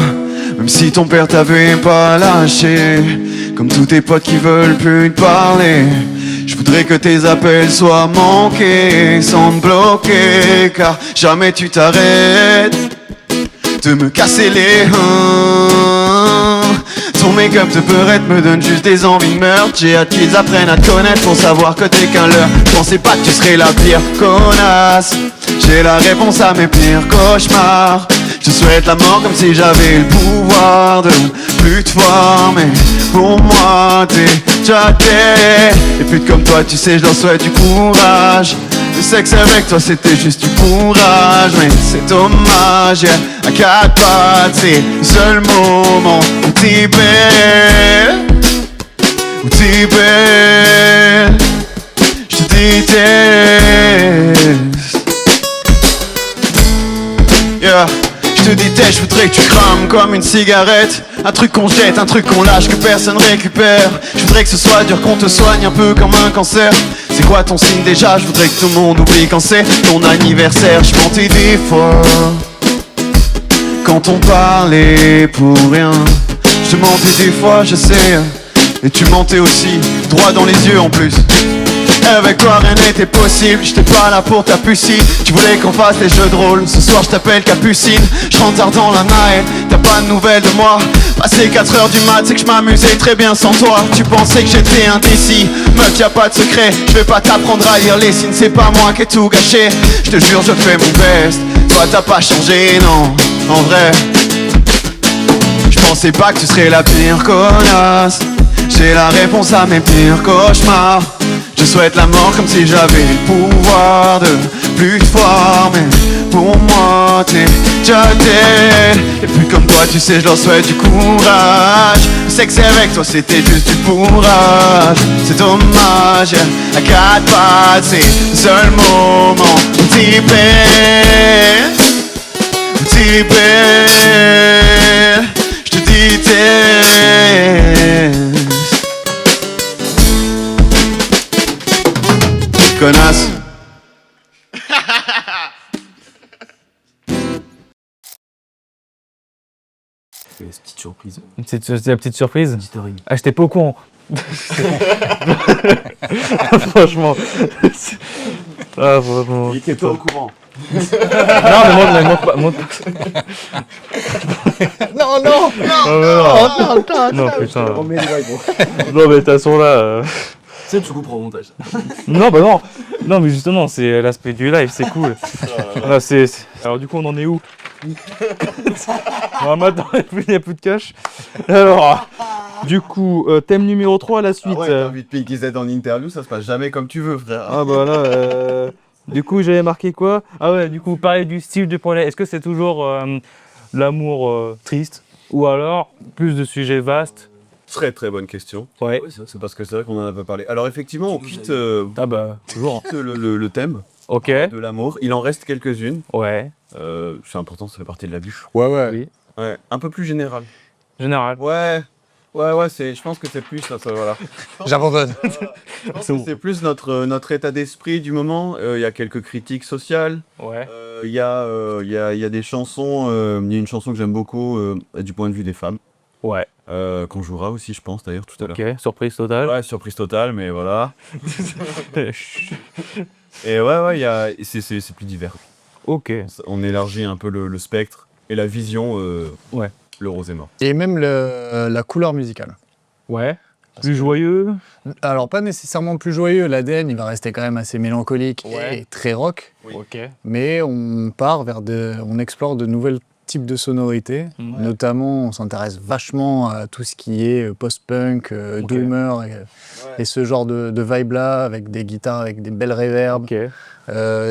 Speaker 6: Même si ton père t'avait pas lâché. Comme tous tes potes qui veulent plus te parler. Je voudrais que tes appels soient manqués sans te bloquer. Car jamais tu t'arrêtes de me casser les reins. Ton make-up de beurette me donne juste des envies de meurtre. J'ai hâte qu'ils apprennent à te connaître pour savoir que t'es qu'un leurre. Je pensais pas que tu serais la pire connasse. J'ai la réponse à mes pires cauchemars. Je souhaite la mort comme si j'avais le pouvoir de plus te voir. Mais pour moi t'es déjà dead. Et putes comme toi tu sais je leur souhaite du courage. Le sexe avec toi c'était juste du courage. Mais c'est dommage, yeah. À quatre pattes c'est le seul moment où t'es belle. Où t'es belle. Je te déteste. Yeah. Je te déteste, je voudrais que tu crames comme une cigarette. Un truc qu'on jette, un truc qu'on lâche, que personne récupère. Je voudrais que ce soit dur, qu'on te soigne un peu comme un cancer. C'est quoi ton signe déjà? Je voudrais que tout le monde oublie quand c'est ton anniversaire. Je mentais des fois quand on parlait pour rien. Je te mentais des fois, je sais. Et tu mentais aussi, droit dans les yeux en plus. Avec toi rien n'était possible, j'étais pas là pour ta pucine. Tu voulais qu'on fasse des jeux de rôle, ce soir je t'appelle Capucine. Je rentre tard dans la night, t'as pas de nouvelles de moi. Passé 4h du mat, c'est que je m'amusais très bien sans toi. Tu pensais que j'étais indécis, meuf y'a pas de secret. Je vais pas t'apprendre à lire les signes, c'est pas moi qui ai tout gâché. Je te jure je fais mon best, toi t'as pas changé non, en vrai. Je pensais pas que tu serais la pire connasse. J'ai la réponse à mes pires cauchemars. Je souhaite la mort comme si j'avais le pouvoir de plus te voir. Mais pour moi t'es déjà dead. Et plus comme toi tu sais je leur souhaite du courage. Le sexe avec toi c'était juste du bourrage. C'est dommage, yeah. À quatre pattes c'est le seul moment où t'es belle. Où t'es belle. Je te déteste. Connasse.
Speaker 5: Petite surprise.
Speaker 2: C'est la petite surprise.
Speaker 5: Petite oreille.
Speaker 2: Ah, j'étais pas au courant. Franchement. Ah, franchement.
Speaker 1: Il était pas au courant.
Speaker 2: Non, mais montre pas.
Speaker 4: Non, non,
Speaker 2: Non, putain.
Speaker 5: On met les vibes, gros.
Speaker 2: Non, mais de toute façon, là.
Speaker 5: Ça, tu couperas au montage.
Speaker 2: Non, bah non. Non, mais justement, c'est l'aspect du live, c'est cool. Ah, Alors, du coup, on en est où? Non, maintenant, il n'y a plus de cash. Alors, du coup, thème numéro 3, la suite.
Speaker 1: Ah ouais, t'invites Pinky Z en interview, ça se passe jamais comme tu veux, frère.
Speaker 2: Ah bah là, du coup j'avais marqué quoi? Ah ouais, du coup vous parlez du style du projet. Est-ce que c'est toujours l'amour triste ou alors plus de sujets vastes?
Speaker 1: Très très bonne question.
Speaker 2: Ouais.
Speaker 1: C'est parce que c'est vrai qu'on en a pas parlé. Alors effectivement, on quitte,
Speaker 2: Ah bah toujours.
Speaker 1: le thème
Speaker 2: Ok.
Speaker 1: de l'amour. Il en reste quelques-unes.
Speaker 2: Ouais.
Speaker 1: C'est important, ça fait partie de la bûche.
Speaker 4: Ouais, ouais.
Speaker 2: Oui.
Speaker 1: Ouais, un peu plus général.
Speaker 2: Général.
Speaker 1: Ouais, je pense que c'est plus ça, voilà.
Speaker 4: J'abandonne.
Speaker 1: Je pense que c'est plus notre état d'esprit du moment. Il y a quelques critiques sociales.
Speaker 2: Ouais.
Speaker 1: Il y a des chansons. Il y a une chanson que j'aime beaucoup du point de vue des femmes.
Speaker 2: Ouais.
Speaker 1: Qu'on jouera aussi, je pense, d'ailleurs, tout à l'heure.
Speaker 2: Ok. Surprise totale.
Speaker 1: Ouais, surprise totale, mais voilà. Et ouais, c'est plus divers.
Speaker 2: Ok.
Speaker 1: On élargit un peu le spectre et la vision.
Speaker 2: Ouais.
Speaker 1: Le rose est mort.
Speaker 4: Et même la couleur musicale.
Speaker 2: Ouais. Plus joyeux.
Speaker 4: Alors, pas nécessairement plus joyeux. L'ADN, il va rester quand même assez mélancolique
Speaker 2: Ouais.
Speaker 4: et très rock.
Speaker 1: Oui.
Speaker 2: Ok.
Speaker 4: Mais on part on explore de nouvelles types de sonorités.
Speaker 2: Ouais.
Speaker 4: Notamment, on s'intéresse vachement à tout ce qui est post-punk,
Speaker 2: Ok.
Speaker 4: doomer et ce genre de vibe-là, avec des guitares, avec des belles reverbs,
Speaker 2: Ok.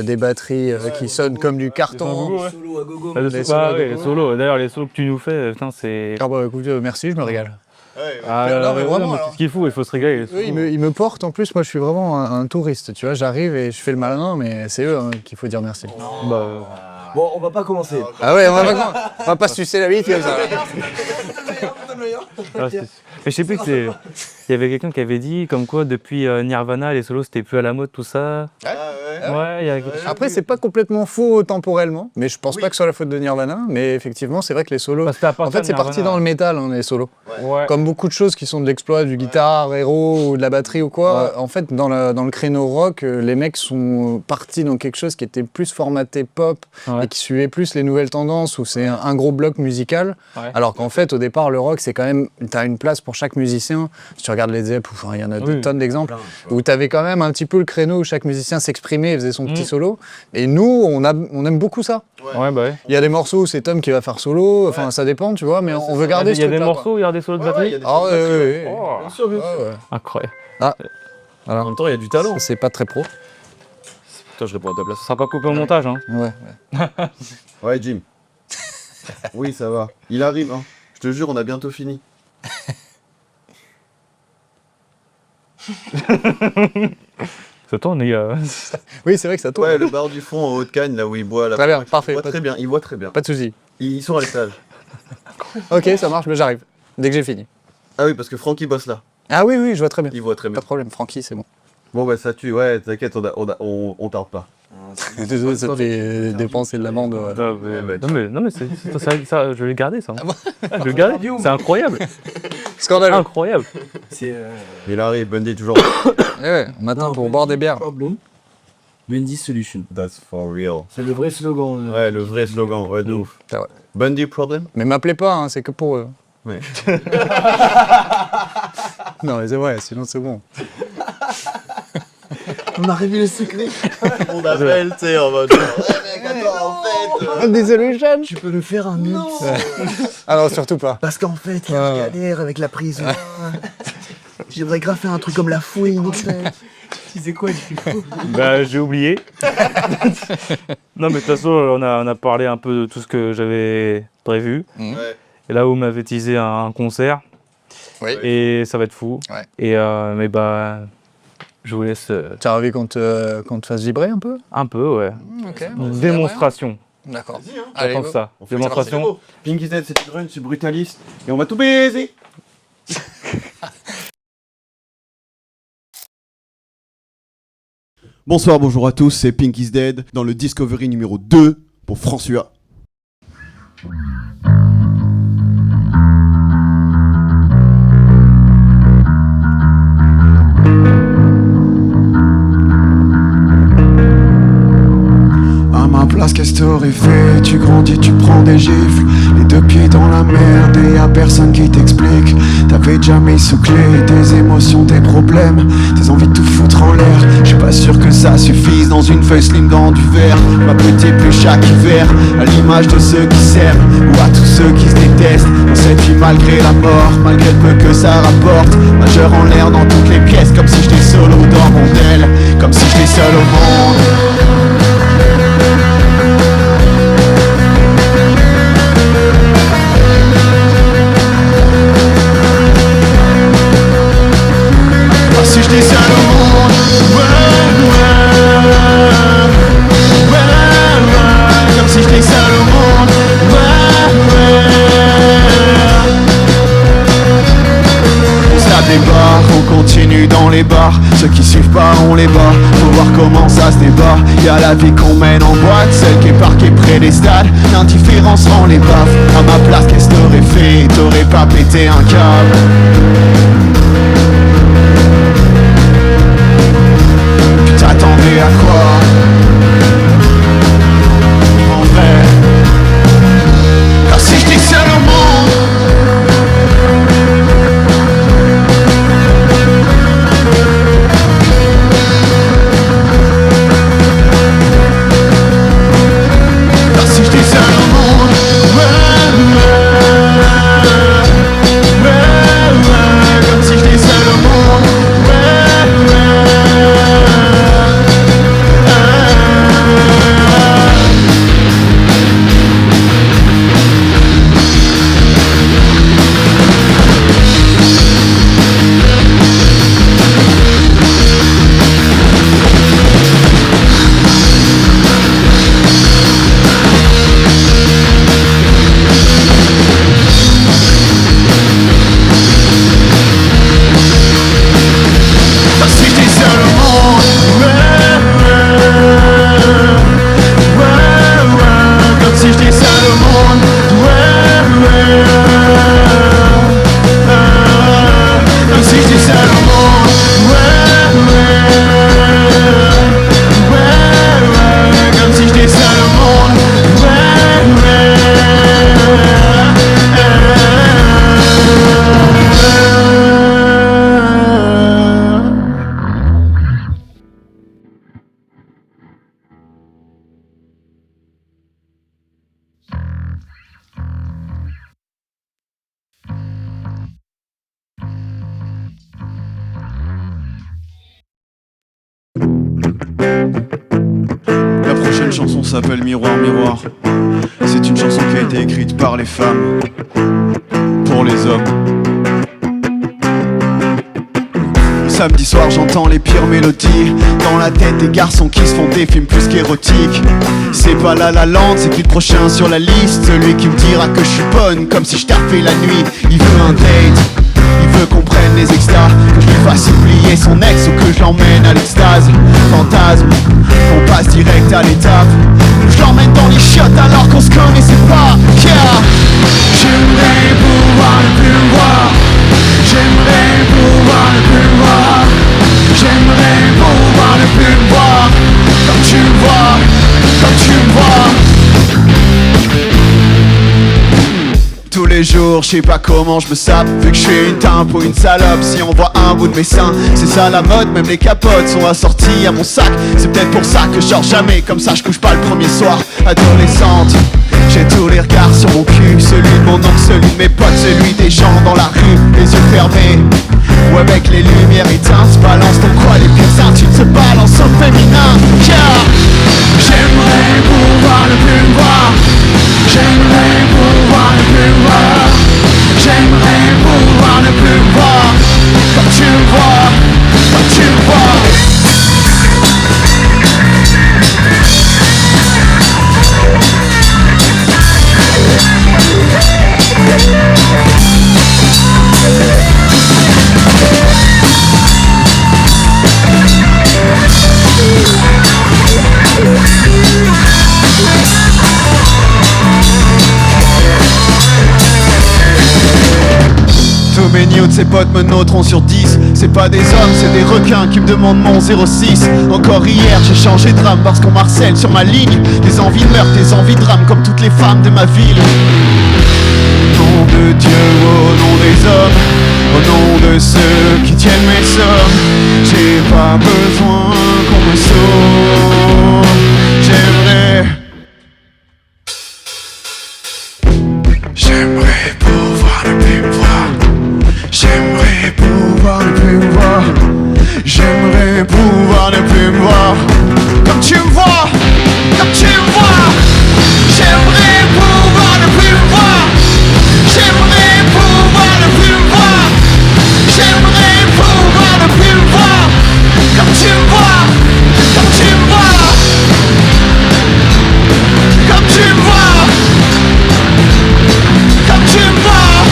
Speaker 4: des batteries qui sonnent comme du carton.
Speaker 2: Ouais.
Speaker 5: Solo à gogo.
Speaker 2: Ah,
Speaker 4: Les
Speaker 2: solos,
Speaker 4: solos,
Speaker 2: ouais, les solos. D'ailleurs, les solos que tu nous fais, putain, c'est.
Speaker 4: Ah bah écoute, merci, je me régale.
Speaker 2: Ah,
Speaker 4: Non, mais vraiment,
Speaker 2: c'est
Speaker 4: alors.
Speaker 2: ce qu'il faut, il faut se régaler. les
Speaker 4: Eux,
Speaker 2: solos.
Speaker 4: ils me portent, en plus, moi je suis vraiment un touriste, tu vois, j'arrive et je fais le malin, mais c'est eux qu'il faut dire merci.
Speaker 2: Bah,
Speaker 5: Bon, on va pas commencer.
Speaker 4: Ah ouais, on va pas se sucer la bite comme ça.
Speaker 2: ah, mais je sais plus que c'est. Il y avait quelqu'un qui avait dit comme quoi depuis Nirvana, les solos c'était plus à la mode, tout ça. Ouais, il y a quelque chose.
Speaker 4: Après, c'est pas complètement faux temporellement, mais je pense pas que ce soit la faute de Nirvana, mais effectivement, c'est vrai que les solos.
Speaker 2: Parce que à
Speaker 4: En
Speaker 2: partir
Speaker 4: fait,
Speaker 2: de
Speaker 4: c'est parti
Speaker 2: Nirvana-
Speaker 4: dans le métal, hein, les solos.
Speaker 2: Ouais.
Speaker 4: Comme beaucoup de choses qui sont de l'exploit du guitare, héros ou de la batterie ou quoi, en fait, dans le créneau rock, les mecs sont partis dans quelque chose qui était plus formaté pop
Speaker 2: Ouais.
Speaker 4: et qui suivait plus les nouvelles tendances, où c'est un gros bloc musical,
Speaker 2: Ouais.
Speaker 4: alors qu'en fait, au départ, le rock, c'est quand même, t'as une place pour chaque musicien. Si tu regardes les Zepp, enfin, il y en a des
Speaker 2: Oui.
Speaker 4: tonnes d'exemples, où t'avais quand même un petit peu le créneau où chaque musicien s'exprimait et faisait son petit solo. Et nous, on aime beaucoup ça.
Speaker 2: Ouais, bah ouais.
Speaker 4: Il y a des morceaux où c'est Tom qui va faire solo, enfin, ça dépend, tu vois, mais on veut garder
Speaker 2: Il
Speaker 4: ce
Speaker 2: y a des
Speaker 4: truc-là, quoi.
Speaker 2: morceaux, il y a des solos de batterie.
Speaker 4: Ah ouais, ouais, ouais.
Speaker 2: Oh,
Speaker 1: Bien sûr, bien sûr.
Speaker 4: Ouais, ouais.
Speaker 2: incroyable.
Speaker 1: En même temps, il y a du talent.
Speaker 4: Ça, c'est pas très pro.
Speaker 1: Toi, je réponds à ta place.
Speaker 2: Ça sera pas coupé au montage, hein.
Speaker 4: Ouais.
Speaker 1: Ouais, Jim. Oui, ça va. Il arrive, hein. Je te jure, on a bientôt fini.
Speaker 2: Ça tourne, les gars.
Speaker 4: Oui, c'est vrai que ça tourne.
Speaker 1: Ouais, le bar du fond en haut de Cannes, là où il boit. Là,
Speaker 4: Très bien, parfait.
Speaker 1: Il voit très bien, il voit très bien.
Speaker 4: Pas de soucis.
Speaker 1: Ils sont à l'étage.
Speaker 4: Ok, ça marche, mais j'arrive. Dès que j'ai fini.
Speaker 1: Ah oui, parce que Francky bosse là.
Speaker 4: Ah oui, oui, je vois très bien.
Speaker 1: Il voit très
Speaker 4: Pas
Speaker 1: bien.
Speaker 4: de problème, Francky, c'est bon.
Speaker 1: Bon, bah ça tue, ouais, t'inquiète, on tarde pas.
Speaker 4: Désolé, ça fait dépenser de l'amende. Ouais.
Speaker 2: Non, mais ça, je vais le garder, ça. Ah, je vais le garder. C'est incroyable.
Speaker 4: Scandaleux.
Speaker 2: Incroyable.
Speaker 5: C'est.
Speaker 1: Il arrive, Bundy toujours.
Speaker 4: Ouais, maintenant pour boire des bières.
Speaker 5: Problem. Bundy Solution.
Speaker 1: That's for real.
Speaker 5: C'est le vrai slogan.
Speaker 1: Ouais, le vrai slogan, ouais, de ouf.
Speaker 4: C'est vrai.
Speaker 1: Bundy problem?
Speaker 4: Mais m'appelez pas, hein, c'est que pour eux.
Speaker 1: Ouais.
Speaker 4: Non, mais c'est vrai, sinon c'est bon.
Speaker 5: On a révélé le secret.
Speaker 1: On appelle, tu sais, en mode. Ouais, mec, attends, en fait.
Speaker 4: Désolé, Jeanne.
Speaker 5: Tu peux nous faire un mix.
Speaker 4: Ah non, surtout pas.
Speaker 5: Parce qu'en fait, il y a une galère avec la prise. J'aimerais grave faire un truc comme la fouine. Tu sais quoi, du coup?
Speaker 2: Bah, j'ai oublié. Non, mais de toute façon, on a parlé un peu de tout ce que j'avais prévu.
Speaker 1: Ouais.
Speaker 2: Et là, vous m'avez teasé un concert.
Speaker 4: Oui.
Speaker 2: Et ça va être fou.
Speaker 4: Ouais.
Speaker 2: Et mais bah, je vous laisse
Speaker 4: Tu as envie qu'on te fasse vibrer un peu?
Speaker 2: un peu, ouais.
Speaker 4: Ok.
Speaker 2: Une démonstration.
Speaker 4: D'accord.
Speaker 2: Allez, comme ça.
Speaker 1: On fait
Speaker 2: Démonstration.
Speaker 1: Pinky Z, c'est une run, c'est brutaliste. Et on va tout baiser.
Speaker 6: Bonsoir, bonjour à tous, c'est Pink is Dead dans le Discovery numéro 2 pour François. À ma place, qu'est-ce que t'aurais fait? Tu grandis, tu prends des gifles, les deux pieds dans la merde et y'a personne qui t'explique. T'avais jamais souclé tes émotions, tes problèmes, tes envies de tout foutre en l'air. J'suis pas sûr que ça suffise dans une feuille slim dans du verre. Ma petite plus chaque hiver, à l'image de ceux qui s'aiment ou à tous ceux qui se détestent. Dans cette vie malgré la mort, malgré le peu que ça rapporte. Majeur en l'air dans toutes les pièces, comme si j'étais solo dans mon aile, comme si j'étais seul au monde. Comme si j'étais seul au monde. Comme si j'étais seul au monde. On se tape des bars, on continue dans les bars. Ceux qui suivent pas, on les bat. Faut voir comment ça se débat. Y'a la vie qu'on mène en boîte, celle qui est parquée près des stades. L'indifférence rend les baffes. À ma place, qu'est-ce que t'aurais fait? T'aurais pas pété un câble. Tu t'attendais à quoi? En vrai, car si j'étais seul au monde. s'appelle Miroir, Miroir. C'est une chanson qui a été écrite par les femmes, pour les hommes. Samedi soir j'entends les pires mélodies dans la tête des garçons qui se font des films plus qu'érotiques. C'est pas La La Land, c'est qui le prochain sur la liste, celui qui me dira que je suis bonne comme si je tapais la nuit. Il veut un date, il veut qu'on prenne les extas, que je lui fasse oublier son ex ou que je l'emmène à l'extase. Fantasme, on passe direct à l'étape où je l'emmène dans les chiottes alors qu'on se connaissait pas. Yeah. J'aimerais pouvoir ne plus me voir, j'aimerais pouvoir ne plus me voir, j'aimerais pouvoir ne plus me voir, comme tu me vois, comme tu me vois. Tous les jours, je sais pas comment je me sape, vu que je suis une timpe ou une salope. Si on voit un bout de mes seins, c'est ça la mode, même les capotes sont assorties à mon sac. C'est peut-être pour ça que je sors jamais, comme ça je couche pas le premier soir. Adolescente, j'ai tous les regards sur mon cul, celui de mon oncle, celui de mes potes, celui des gens dans la rue, les yeux fermés. Ou avec les lumières éteintes, balance ton quoi, les pires insultes se balancent au féminin. Yeah. J'aimerais pouvoir ne plus me voir, j'aimerais pouvoir ne plus me voir, j'aimerais pouvoir ne plus me voir, comme tu me vois, comme tu me vois. Tous mes news de ses potes me noteront sur 10. C'est pas des hommes, c'est des requins qui me demandent mon 06. Encore hier j'ai changé de rame parce qu'on m'harcèle sur ma ligne. Des envies de meurtre, des envies de drame comme toutes les femmes de ma ville. Nom de Dieu, au nom des hommes, au nom de ceux qui tiennent mes sommes, j'ai pas besoin qu'on me sauve. J'aimerais pouvoir ne plus me voir, j'aimerais pouvoir ne plus me voir, j'aimerais pouvoir ne plus me voir, comme tu me vois, comme tu me vois. J'aimerais pouvoir ne plus me voir, j'aimerais pouvoir ne plus me voir, j'aimerais pouvoir ne plus me voir, comme tu me vois, comme tu me vois, comme tu me vois, comme tu me vois,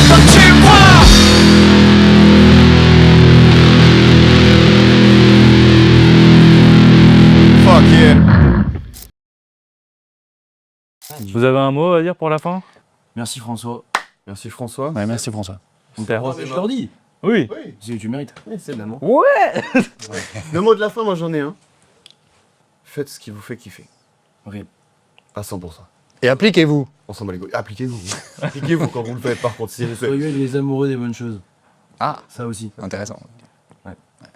Speaker 6: comme tu me vois. Fuck yeah.
Speaker 2: Vous avez un mot à dire pour la fin?
Speaker 5: Merci François.
Speaker 1: Merci François.
Speaker 4: Ouais, merci François.
Speaker 2: Super.
Speaker 5: Je leur dis.
Speaker 2: Oui.
Speaker 5: Tu mérites.
Speaker 1: C'est de l'amour.
Speaker 2: Ouais.
Speaker 1: Le mot de la fin, moi j'en ai un. Faites ce qui vous fait kiffer.
Speaker 5: Horrible.
Speaker 1: À 100%.
Speaker 4: Et appliquez-vous.
Speaker 1: On s'en bat les couilles. Appliquez-vous. Appliquez-vous quand vous le faites, par contre.
Speaker 5: Soyez les amoureux des bonnes choses.
Speaker 4: Ah,
Speaker 5: Ça aussi.
Speaker 4: intéressant.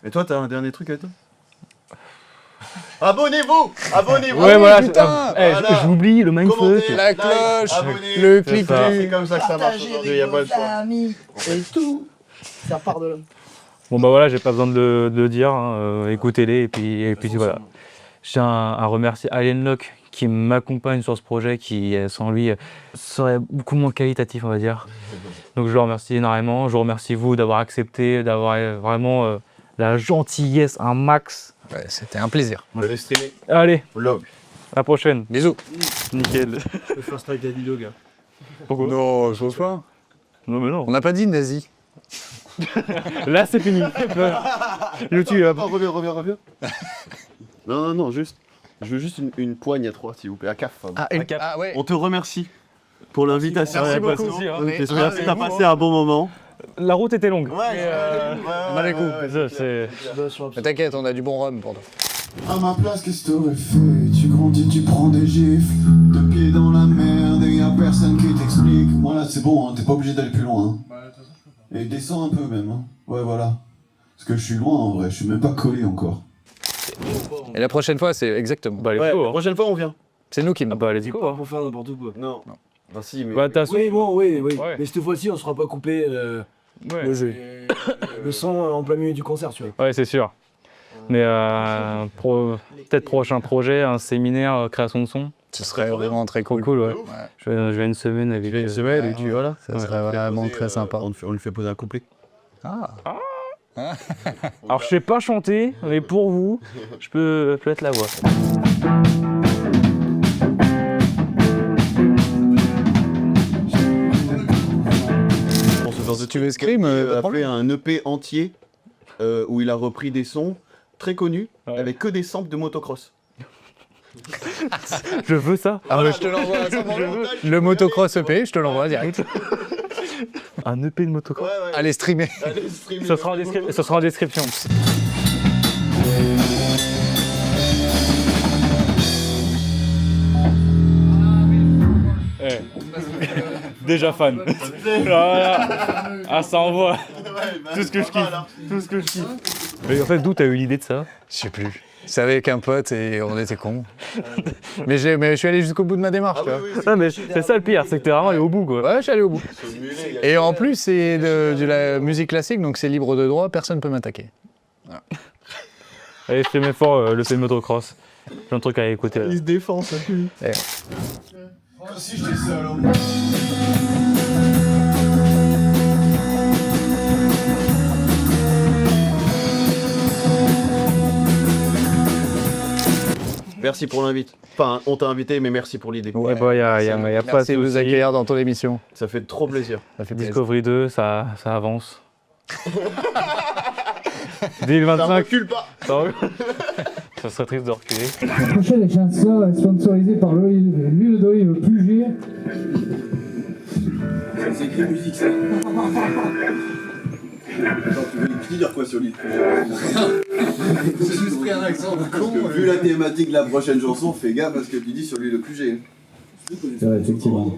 Speaker 1: Et toi, t'as un dernier truc à toi? Abonnez-vous. Abonnez-vous.
Speaker 2: Ouais, voilà.
Speaker 4: putain.
Speaker 1: Voilà.
Speaker 2: J'oublie le mindfuck.
Speaker 1: Commentez,
Speaker 4: La
Speaker 1: like,
Speaker 4: cloche,
Speaker 1: abonnez.
Speaker 4: le
Speaker 1: C'est
Speaker 4: clic
Speaker 1: ça.
Speaker 4: du-
Speaker 1: C'est comme ça que ça marche aujourd'hui. Y a pas le choix.
Speaker 5: Et tout. Ça part de là.
Speaker 2: Bon bah voilà, j'ai pas besoin de le dire, hein, écoutez-les et puis voilà. Je tiens à remercier Alien Locke qui m'accompagne sur ce projet qui sans lui serait beaucoup moins qualitatif on va dire. Donc je le remercie énormément, je vous remercie vous d'avoir accepté, d'avoir vraiment la gentillesse, un max.
Speaker 4: Ouais, c'était un plaisir.
Speaker 1: On va streamer.
Speaker 2: Allez,
Speaker 1: Vlog.
Speaker 2: à la prochaine.
Speaker 4: Bisous.
Speaker 2: Nickel.
Speaker 5: Je peux faire strike Daddy Dog.
Speaker 2: Pourquoi?
Speaker 4: Non, je pense pas.
Speaker 2: Non mais non.
Speaker 4: On n'a pas dit nazi.
Speaker 2: Là c'est fini. YouTube,
Speaker 1: Reviens. Non, juste. Je veux juste une poigne à 3, s'il vous plaît, à CAF.
Speaker 4: Ah ouais.
Speaker 1: On te remercie pour l'invitation.
Speaker 4: Merci beaucoup.
Speaker 1: J'espère que t'as passé un bon moment.
Speaker 2: La route était longue.
Speaker 4: On a les coups.
Speaker 2: Ça, c'est...
Speaker 4: Mais t'inquiète, on a du bon rhum pour toi.
Speaker 3: À ma place, qu'est-ce que t'aurais fait? Tu grandis, tu prends des gifs, deux pieds dans la merde et y'a personne qui t'explique. Moi là, c'est bon, hein, t'es pas obligé d'aller plus loin. Hein. Et descends un peu même. Hein. Ouais, voilà. Parce que je suis loin en vrai, je suis même pas collé encore.
Speaker 4: Et la prochaine fois, c'est exactement.
Speaker 2: Bah, let's
Speaker 1: Ouais,
Speaker 2: go,
Speaker 1: la
Speaker 2: hein.
Speaker 1: prochaine fois, on vient.
Speaker 4: C'est nous qui.
Speaker 2: Ah bah, let's go, hein.
Speaker 5: Pour faire n'importe quoi.
Speaker 1: Non. Bah si, mais...
Speaker 2: Bah, t'as
Speaker 5: Oui, bon, oui.
Speaker 2: Ouais.
Speaker 5: Mais cette fois-ci, on sera pas coupé
Speaker 2: Ouais.
Speaker 5: le son en plein milieu du concert, tu vois.
Speaker 2: Ouais, c'est sûr. Mais peut-être prochain projet, un séminaire création de son.
Speaker 4: Ce serait vraiment très cool.
Speaker 2: Cool, ouais.
Speaker 4: Ouais.
Speaker 2: Je vais une semaine avec
Speaker 1: Une semaine, et tu voilà.
Speaker 4: Ça serait vraiment très sympa.
Speaker 1: On lui fait poser un couplet.
Speaker 4: Ah.
Speaker 2: Alors je sais pas chanter, mais pour vous, je peux être la voix.
Speaker 4: Si tu veux Scream,
Speaker 1: il
Speaker 4: pas de
Speaker 1: a fait
Speaker 4: problème.
Speaker 1: un EP entier où il a repris des sons très connus avec que des samples de motocross.
Speaker 2: Je veux ça.
Speaker 4: Ah ouais, je te l'envoie. Le motocross EP, je te l'envoie direct.
Speaker 2: Un EP de motocross.
Speaker 4: Allez streamer.
Speaker 2: Ça sera en description. Déjà fan. Voilà. Ah, ça envoie. Tout ce que je kiffe. Tout ce que je kiffe. Mais en fait, d'où t'as eu l'idée de ça?
Speaker 4: Je sais plus. C'est avec un pote et on était cons. mais je suis allé jusqu'au bout de ma démarche. tu vois.
Speaker 2: Non, mais c'est ça le pire, c'est que t'es vraiment allé au bout, quoi.
Speaker 4: Ouais, je suis allé au bout. Et en plus, c'est de la musique classique, donc c'est libre de droit, personne ne peut m'attaquer.
Speaker 2: Allez, streamer fort le fait de motocross. J'ai un truc à écouter là.
Speaker 1: Il se défend, ça pue.
Speaker 3: Si j'étais seul, hein.
Speaker 1: Merci pour l'invite. Enfin, on t'a invité, mais merci pour l'idée.
Speaker 2: Ouais, bah, y a pas
Speaker 4: Merci de
Speaker 2: de
Speaker 4: nous
Speaker 2: souci.
Speaker 4: accueillir dans ton émission.
Speaker 1: Ça fait trop plaisir.
Speaker 4: Ça fait plaisir.
Speaker 2: Discovery 2, ça avance. 2025.
Speaker 1: pas.
Speaker 2: Ça serait triste de reculer.
Speaker 7: La prochaine chanson est sponsorisée par l'huile d'olive Puget.
Speaker 3: C'est écrit musique, ça. Attends, tu veux dire quoi sur l'île J'ai juste pris un accent de con. Vu la thématique de la prochaine chanson, fais gaffe à ce que tu dis sur l'île de Puget.
Speaker 7: C'est vrai, effectivement.